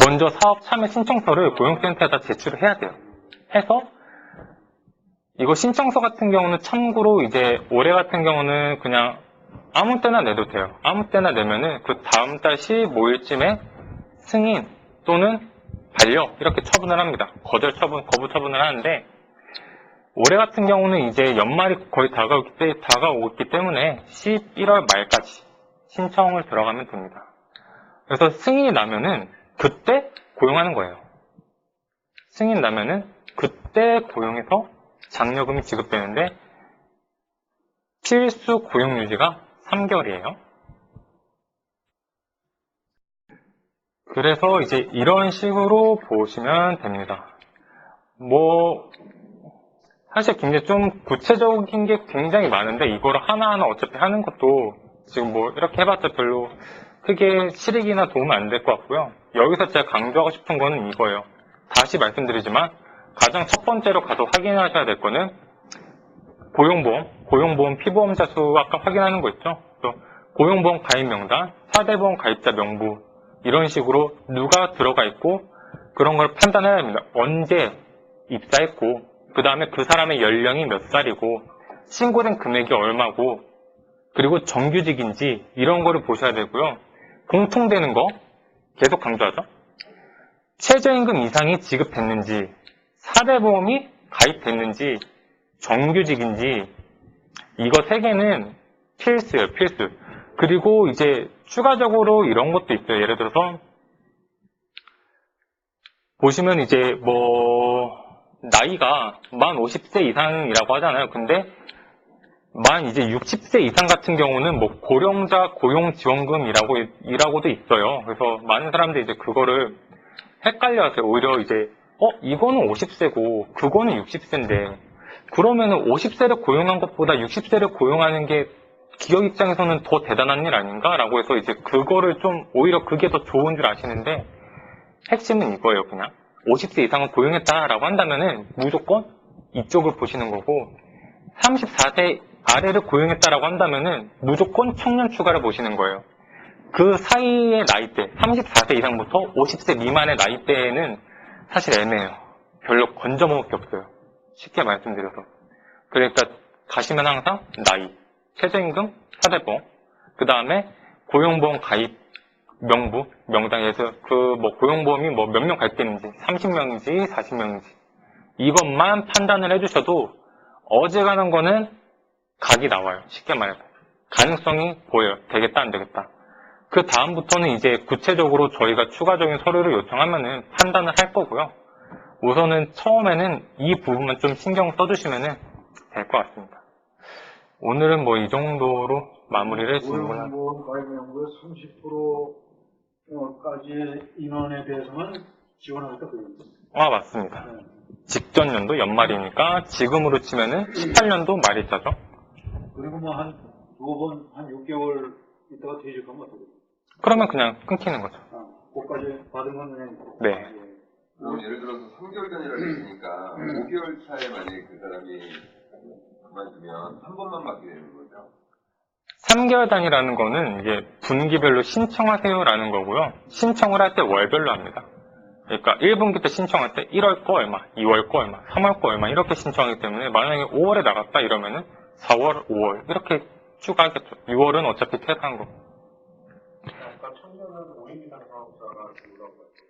먼저 사업 참여 신청서를 고용센터에다 제출을 해야 돼요. 해서 이거 신청서 같은 경우는 참고로 이제 올해 같은 경우는 그냥 아무 때나 내도 돼요. 아무 때나 내면은 그 다음 달 15일쯤에 승인 또는 반려 이렇게 처분을 합니다. 거부 처분을 하는데 올해 같은 경우는 이제 연말이 거의 다가오고 있기 때문에 11월 말까지 신청을 들어가면 됩니다. 그래서 승인이 나면은 그때 고용하는 거예요. 승인 나면은 그때 고용해서 장려금이 지급되는데 필수 고용 유지가 3개월이에요. 그래서 이제 이런 식으로 보시면 됩니다. 사실 굉장히 좀 구체적인 게 굉장히 많은데 이거를 하나하나 어차피 하는 것도 지금 이렇게 해봤자 별로 크게 실익이나 도움은 안 될 것 같고요. 여기서 제가 강조하고 싶은 거는 이거예요. 다시 말씀드리지만 가장 첫 번째로 가서 확인하셔야 될 거는 고용보험 피보험자 수 아까 확인하는 거 있죠? 고용보험 가입 명단, 4대보험 가입자 명부 이런 식으로 누가 들어가 있고 그런 걸 판단해야 됩니다. 언제 입사했고 그 다음에 그 사람의 연령이 몇 살이고 신고된 금액이 얼마고 그리고 정규직인지 이런 거를 보셔야 되고요. 공통되는 거 계속 강조하죠. 최저임금 이상이 지급됐는지 4대보험이 가입됐는지 정규직인지 이거 3개는 필수예요. 필수. 그리고 이제 추가적으로 이런 것도 있어요. 예를 들어서 보시면 이제 나이가 만 50세 이상이라고 하잖아요. 근데 만 이제 60세 이상 같은 경우는 고령자 고용지원금이라고도 있어요. 그래서 많은 사람들이 이제 그거를 헷갈려 하세요. 오히려 이제 이거는 50세고 그거는 60세인데 그러면은 50세를 고용한 것보다 60세를 고용하는 게 기업 입장에서는 더 대단한 일 아닌가라고 해서 이제 그거를 좀 오히려 그게 더 좋은 줄 아시는데 핵심은 이거예요. 그냥 50세 이상은 고용했다라고 한다면은 무조건 이쪽을 보시는 거고 34세 아래를 고용했다라고 한다면은 무조건 청년 추가를 보시는 거예요. 그 사이의 나이대 34세 이상부터 50세 미만의 나이대에는 사실 애매해요. 별로 건져먹을 게 없어요. 쉽게 말씀드려서. 그러니까 가시면 항상 나이, 최저임금, 4대보험, 그 다음에 고용보험 가입 명부, 명단에서 고용보험이 몇 명 가입되는지 30명인지 40명인지 이것만 판단을 해주셔도 어지간한 거는 각이 나와요. 쉽게 말해서. 가능성이 보여요. 되겠다 안 되겠다. 그 다음부터는 이제 구체적으로 저희가 추가적인 서류를 요청하면은 판단을 할 거고요. 우선은 처음에는 이 부분만 좀 신경 써주시면 될 것 같습니다. 오늘은 이 정도로 마무리를 해주는구나. 고용보험 가입 명부의 30%까지의 인원에 대해서는 지원하겠다 그러죠. 맞습니다. 직전 연도 연말이니까 지금으로 치면은 18년도 말일자죠. 그리고 뭐 한 두어 번, 한 6개월 있다가 퇴직하면 어떡해? 그러면 그냥 끊기는 거죠. 그것까지 받은 건 그냥. 네. 그럼 예를 들어서 3개월 전이라고 했으니까 5개월 차에 만약에 그 사람이 그만두면 한 번만 받게 되는 거죠. 3개월 단위라는 거는 이제 분기별로 신청하세요라는 거고요. 신청을 할 때 월별로 합니다. 그러니까 1분기 때 신청할 때 1월 거 얼마, 2월 거 얼마, 3월 거 얼마 이렇게 신청하기 때문에 만약에 5월에 나갔다 이러면은 4월, 5월 이렇게 추가하겠죠. 6월은 어차피 퇴사한 거. 아까 청년은 5인 이상 사업자가 주라고 했죠.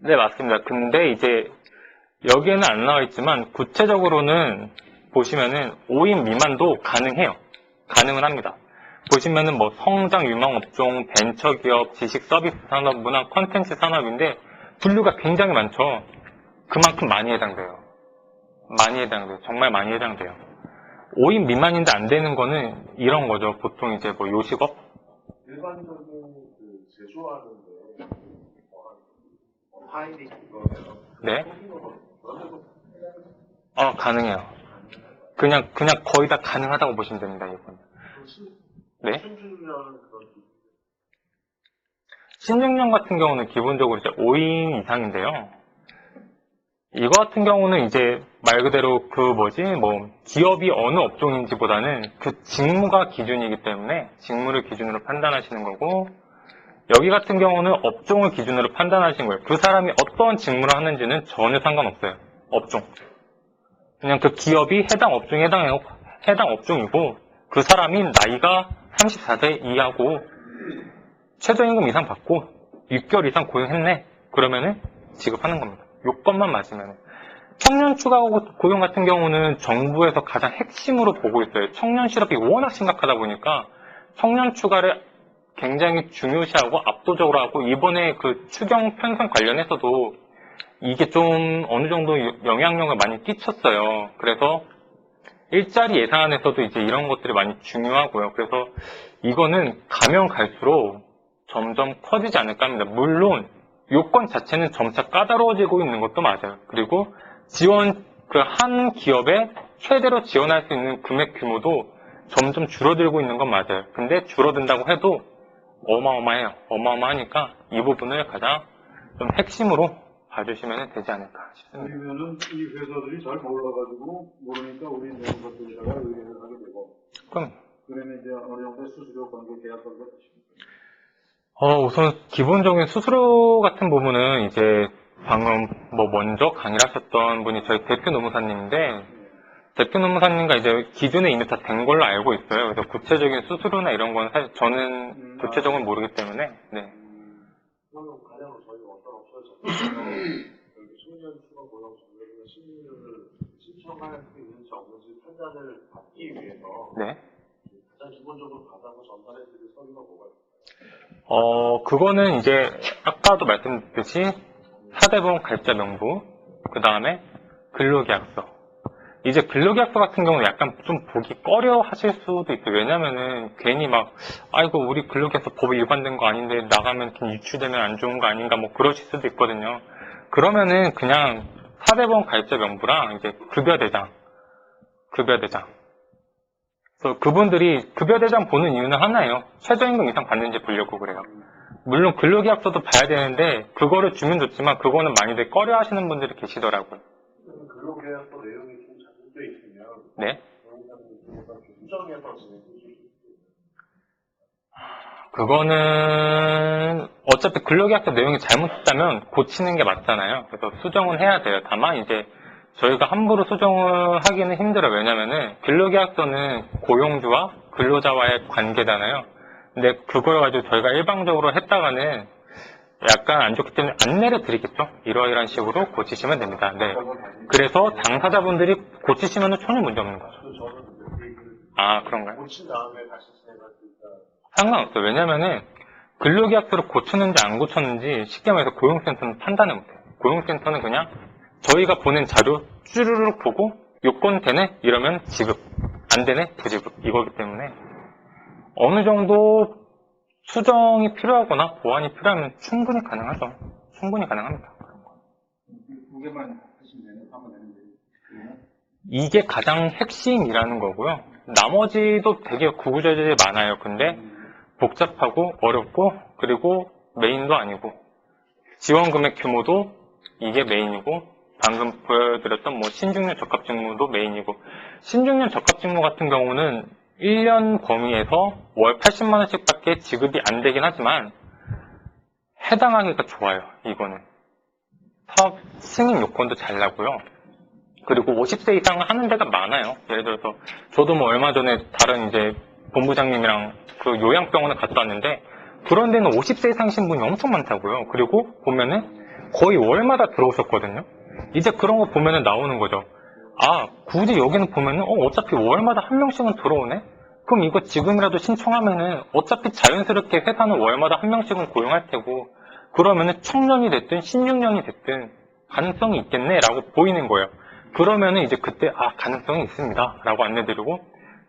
네, 맞습니다. 근데 이제 여기에는 안 나와 있지만 구체적으로는 보시면은 5인 미만도 가능해요. 가능은 합니다. 보시면은 뭐 성장 유망 업종, 벤처기업, 지식 서비스 산업, 문화 콘텐츠 산업인데 분류가 굉장히 많죠. 그만큼 많이 해당돼요. 많이 해당돼요. 정말 많이 해당돼요. 5인 미만인데 안 되는 거는 이런 거죠. 보통 이제 뭐 요식업? 일반적인 그 제조하는데 파인이 그거예요. 네. 가능해요. 그냥 거의 다 가능하다고 보시면 됩니다, 이건. 네. 신주년은 그런 신중년 같은 경우는 기본적으로 이제 5인 이상인데요. 이거 같은 경우는 이제 말 그대로 뭐 기업이 어느 업종인지보다는 그 직무가 기준이기 때문에 직무를 기준으로 판단하시는 거고, 여기 같은 경우는 업종을 기준으로 판단하시는 거예요. 그 사람이 어떤 직무를 하는지는 전혀 상관없어요. 업종. 그냥 그 기업이 해당 업종에 해당 업종이고, 그 사람이 나이가 34세 이하고 최저임금 이상 받고 6개월 이상 고용했네. 그러면은 지급하는 겁니다. 요건만 맞으면. 청년 추가 고용 같은 경우는 정부에서 가장 핵심으로 보고 있어요. 청년 실업이 워낙 심각하다 보니까 청년 추가를 굉장히 중요시하고 압도적으로 하고, 이번에 그 추경 편성 관련해서도 이게 좀 어느 정도 영향력을 많이 끼쳤어요. 그래서 일자리 예산에서도 이제 이런 것들이 많이 중요하고요. 그래서 이거는 가면 갈수록 점점 커지지 않을까 합니다. 물론 요건 자체는 점차 까다로워지고 있는 것도 맞아요. 그리고 지원, 그 한 기업에 최대로 지원할 수 있는 금액 규모도 점점 줄어들고 있는 건 맞아요. 근데 줄어든다고 해도 어마어마해요. 어마어마하니까 이 부분을 가장 좀 핵심으로 봐주시면 되지 않을까 싶습니다. 아니면은 이 회사들이 잘 몰라가지고 모르니까 우리 내부자들에다가 의뢰를 하게 되고. 그럼 그러면 이제 어느 정도 수수료 관계 계약 관계 하십니까? 우선 기본적인 수수료 같은 부분은 이제 방금 뭐 먼저 강의를 하셨던 분이 저희 대표 노무사님인데, 대표 노무사님과 이제 기준에 이미 다 된 걸로 알고 있어요. 그래서 구체적인 수수료나 이런 건 사실 저는 구체적으로 모르기 때문에. 네. 그러면 가장 저희가 어떤 업체에서 여기 청년 추가 고용 정책이나 신규를 신청할 수 있는지 없는지 판단을 받기 위해서 네. 가장 기본적으로 받아서 전달해드릴 서류가 뭐가 있을까요? 그거는 이제 아까도 말씀드렸듯이 사대보험 가입자 명부, 그 다음에 근로계약서. 이제 근로계약서 같은 경우는 약간 좀 보기 꺼려 하실 수도 있어요. 왜냐면은 괜히 막, 아이고, 우리 근로계약서 법에 위반된 거 아닌데 나가면 유출되면 안 좋은 거 아닌가 뭐 그러실 수도 있거든요. 그러면은 그냥 사대보험 가입자 명부랑 이제 급여대장. 그래서 그분들이 급여대장 보는 이유는 하나예요. 최저임금 이상 받는지 보려고 그래요. 물론 근로계약서도 봐야 되는데 그거를 주면 좋지만 그거는 많이들 꺼려 하시는 분들이 계시더라고요. 근로계약서 내용이 좀 잘못되어 있으면 네. 수정해서 진행해 주실 수 있나요? 그거는 어차피 근로계약서 내용이 잘못됐다면 고치는 게 맞잖아요. 그래서 수정은 해야 돼요. 다만 이제 저희가 함부로 수정을 하기는 힘들어요. 왜냐면은 근로계약서는 고용주와 근로자와의 관계잖아요. 근데 그걸 가지고 저희가 일방적으로 했다가는 약간 안 좋기 때문에 안내를 드리겠죠. 이러이러한 식으로 고치시면 됩니다. 네. 그래서 당사자분들이 고치시면 전혀 문제 없는 거죠. 저는 그 얘기를 아, 그런가요? 고친 다음에 다시 진행할 수 있다. 상관없어요. 왜냐면은 근로계약서를 고쳤는지 안 고쳤는지 쉽게 말해서 고용센터는 판단을 못해요. 고용센터는 그냥 저희가 보낸 자료 쭈르륵 보고 요건 되네? 이러면 지급, 안 되네? 부지급. 이거기 때문에 어느 정도 수정이 필요하거나 보완이 필요하면 충분히 가능하죠. 충분히 가능합니다. 두 개만 하시면 되는, 하면 되는데. 이게 가장 핵심이라는 거고요. 나머지도 되게 구구절절이 많아요. 근데 복잡하고 어렵고 그리고 메인도 아니고 지원 금액 규모도 이게 메인이고 방금 보여드렸던 뭐 신중년 적합 직무도 메인이고 신중년 적합 직무 같은 경우는 1년 범위에서 월 80만 원씩밖에 지급이 안 되긴 하지만 해당하기가 좋아요. 이거는 사업 승인 요건도 잘 나고요. 그리고 50세 이상 하는 데가 많아요. 예를 들어서 저도 뭐 얼마 전에 다른 이제 본부장님이랑 그 요양병원을 갔다 왔는데 그런 데는 50세 이상이신 분이 엄청 많다고요. 그리고 보면은 거의 월마다 들어오셨거든요. 이제 그런 거 보면은 나오는 거죠. 아, 굳이 여기는 보면은 어차피 월마다 한 명씩은 들어오네? 그럼 이거 지금이라도 신청하면은 어차피 자연스럽게 회사는 월마다 한 명씩은 고용할 테고 그러면은 청년이 됐든 신중년이 됐든 가능성이 있겠네 라고 보이는 거예요. 그러면은 이제 그때 가능성이 있습니다 라고 안내드리고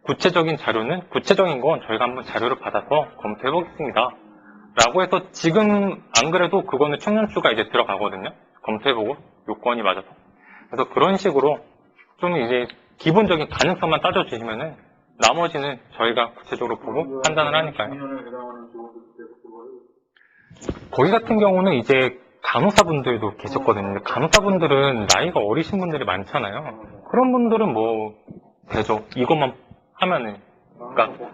구체적인 자료는 구체적인 건 저희가 한번 자료를 받아서 검토해 보겠습니다 라고 해서 지금 안 그래도 그거는 청년추가 이제 들어가거든요. 검토해보고 요건이 맞아서. 그래서 그런 식으로 좀 이제 기본적인 가능성만 따져주시면은 나머지는 저희가 구체적으로 보고 판단을 하니까요. 중년에 해당하는 직원들 거기 같은 경우는 이제 간호사분들도 계셨거든요. 간호사분들은 나이가 어리신 분들이 많잖아요. 그런 분들은 뭐 되죠. 이것만 하면은. 그러니까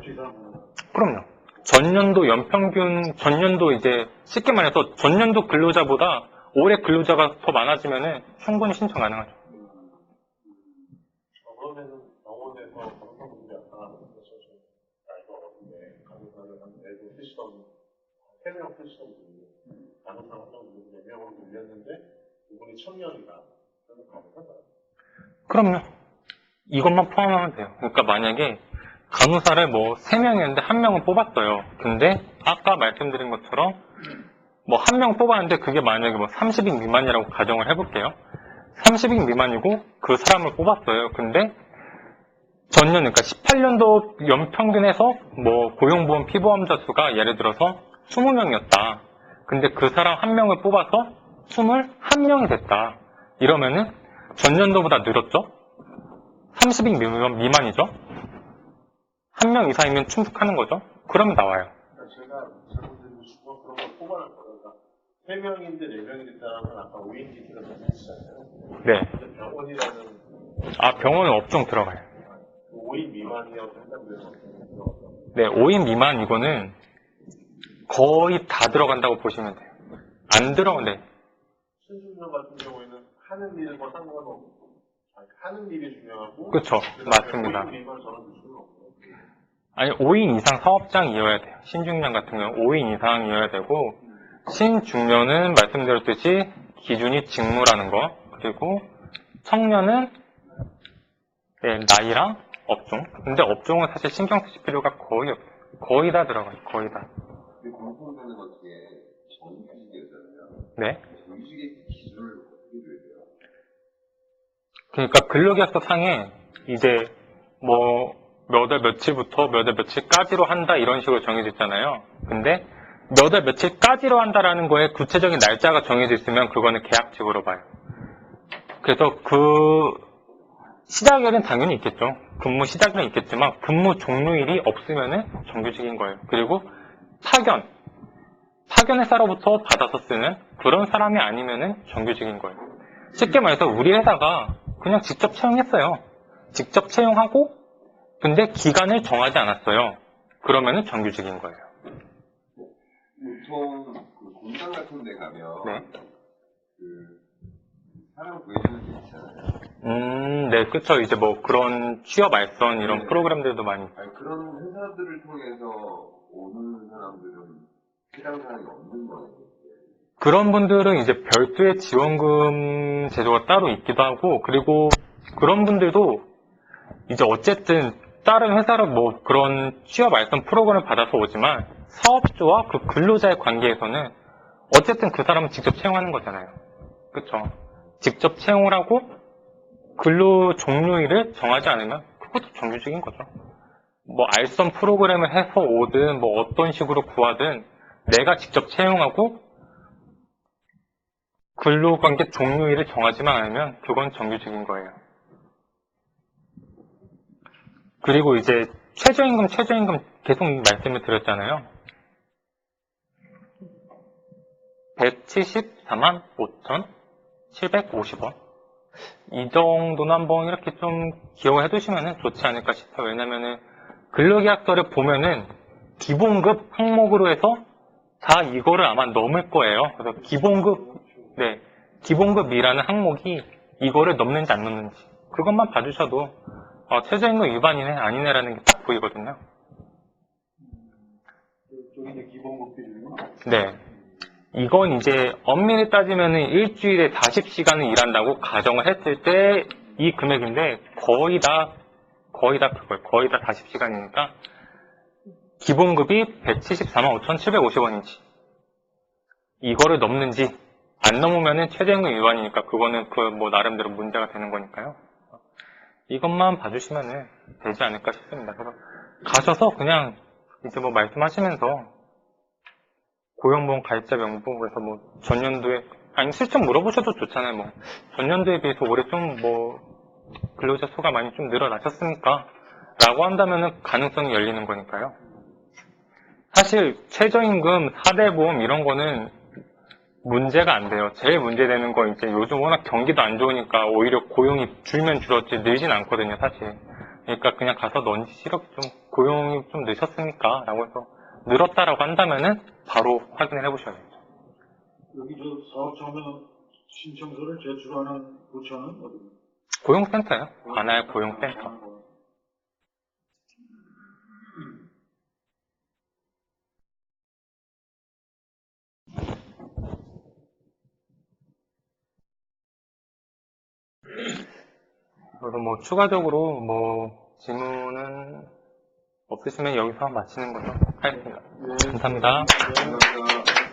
그럼요. 전년도 연평균, 전년도 이제 쉽게 말해서 전년도 근로자보다 올해 근로자가 더 많아지면은 충분히 신청 가능하죠. 그러면은 병원에서 간호사분들이 나타나는 것이 좀 나이가 어린데 간호사를 한 4명 쓰시던 3명 쓰시던 분이 간호사 한 명, 4명으로 늘렸는데 이분이 청년이다. 그러면 가능한가요? 그럼요. 이것만 포함하면 돼요. 그러니까 만약에 간호사를 뭐 3명이었는데 1명은 뽑았어요. 근데 아까 말씀드린 것처럼 뭐 1명 뽑았는데 그게 만약에 뭐 30인 미만이라고 가정을 해볼게요. 30인 미만이고 그 사람을 뽑았어요. 근데 전년, 그러니까 18년도 연평균에서 뭐 고용보험 피보험자 수가 예를 들어서 20명이었다. 근데 그 사람 1명을 뽑아서 21명이 됐다. 이러면은 전년도보다 늘었죠? 30인 미만이죠? 1명 이상이면 충족하는 거죠? 그러면 나와요. 제가 잘못드리고 싶어 그런 걸 뽑아낼 거예요. 그러니까 3명인데 4명이 됐다는 아까 5인 기피가 말씀하셨잖아요. 네. 근데 병원이라는 병원은 업종 들어가요. 5인 미만이라고 생각돼서 들어가서 네, 5인 미만 이거는 거의 다 들어간다고 보시면 돼요. 안 들어가네. 신중년 같은 경우에는 하는 일과 상관없고 하는 일이 중요하고 그쵸, 맞습니다. 5인 미만 저는 수는 없고요. 아니, 5인 이상 사업장이어야 돼요. 신중년 같은 경우는 5인 이상이어야 되고, 신중년은 말씀드렸듯이 기준이 직무라는 거, 그리고 청년은 네, 나이랑 업종. 근데 업종은 사실 신경 쓰실 필요가 거의 없어요. 거의 다 들어가요. 거의 다. 공통되는 것 중에 정규직이었잖아요. 네. 정규직의 기준을 어떻게 줘야 돼요? 그러니까 근로계약서 상에 이제 뭐 몇 월 며칠부터 몇 월 며칠까지로 한다 이런 식으로 정해져 있잖아요. 근데 몇 월 며칠까지로 한다라는 거에 구체적인 날짜가 정해져 있으면 그거는 계약직으로 봐요. 그래서 그 시작일은 당연히 있겠죠. 근무 시작일은 있겠지만 근무 종료일이 없으면은 정규직인 거예요. 그리고 파견 회사로부터 받아서 쓰는 그런 사람이 아니면은 정규직인 거예요. 쉽게 말해서 우리 회사가 그냥 직접 채용했어요. 직접 채용하고 근데 기간을 정하지 않았어요. 그러면은 정규직인 거예요. 보통 그 공장 같은 데 가면 네. 그 사람 구해주는 데 있잖아요. 네, 그쵸. 이제 뭐 그런 취업 알선 이런 네. 프로그램들도 많이. 아니, 그런 회사들을 통해서 오는 사람들은 해당 사항이 없는 거예요. 그런 분들은 이제 별도의 지원금 제도가 따로 있기도 하고, 그리고 그런 분들도 이제 어쨌든 다른 회사로 뭐 그런 취업 알선 프로그램을 받아서 오지만 사업주와 그 근로자의 관계에서는 어쨌든 그 사람은 직접 채용하는 거잖아요. 그쵸? 직접 채용을 하고 근로 종료일을 정하지 않으면 그것도 정규직인 거죠. 뭐 알선 프로그램을 해서 오든 뭐 어떤 식으로 구하든 내가 직접 채용하고 근로관계 종료일을 정하지만 않으면 그건 정규직인 거예요. 그리고 이제 최저임금 계속 말씀을 드렸잖아요. 174만 5,750원. 이 정도는 한번 이렇게 좀 기억을 해두시면 좋지 않을까 싶어요. 왜냐면은 근로계약서를 보면은 기본급 항목으로 해서 다 이거를 아마 넘을 거예요. 그래서 기본급이라는 항목이 이거를 넘는지 안 넘는지 그것만 봐주셔도 최저임금 위반이네 아니네라는 게 딱 보이거든요. 저기 이제 기본급 기준이요? 네. 이건 이제 엄밀히 따지면은 일주일에 40시간을 일한다고 가정을 했을 때 이 금액인데 거의 다 그거예요. 거의 다 40시간이니까 기본급이 174만 5,750원인지 이거를 넘는지 안 넘으면은 최저임금 위반이니까 그거는 뭐 나름대로 문제가 되는 거니까요. 이것만 봐주시면 되지 않을까 싶습니다. 그래서 가셔서 그냥 이제 뭐 말씀하시면서 고용보험 가입자 명부에서 뭐 전년도에 아니 슬쩍 물어보셔도 좋잖아요. 뭐 전년도에 비해서 올해 좀 뭐 근로자 수가 많이 좀 늘어나셨습니까? 라고 한다면은 가능성이 열리는 거니까요. 사실 최저임금, 4대 보험 이런 거는 문제가 안 돼요. 제일 문제되는 건 이제 요즘 워낙 경기도 안 좋으니까 오히려 고용이 줄면 줄었지 늘진 않거든요, 사실. 그러니까 그냥 가서 넌지 이렇게 좀 고용이 좀 늦었습니까? 라고 해서 늘었다라고 한다면은 바로 확인을 해보셔야겠죠. 여기 저 사업청은 신청서를 제출하는 부처는 어디입니까? 고용센터요. 관할 고용센터. 그래서 뭐 추가적으로 뭐 질문은 없으시면 여기서 마치는 걸로 하겠습니다. 감사합니다. 감사합니다.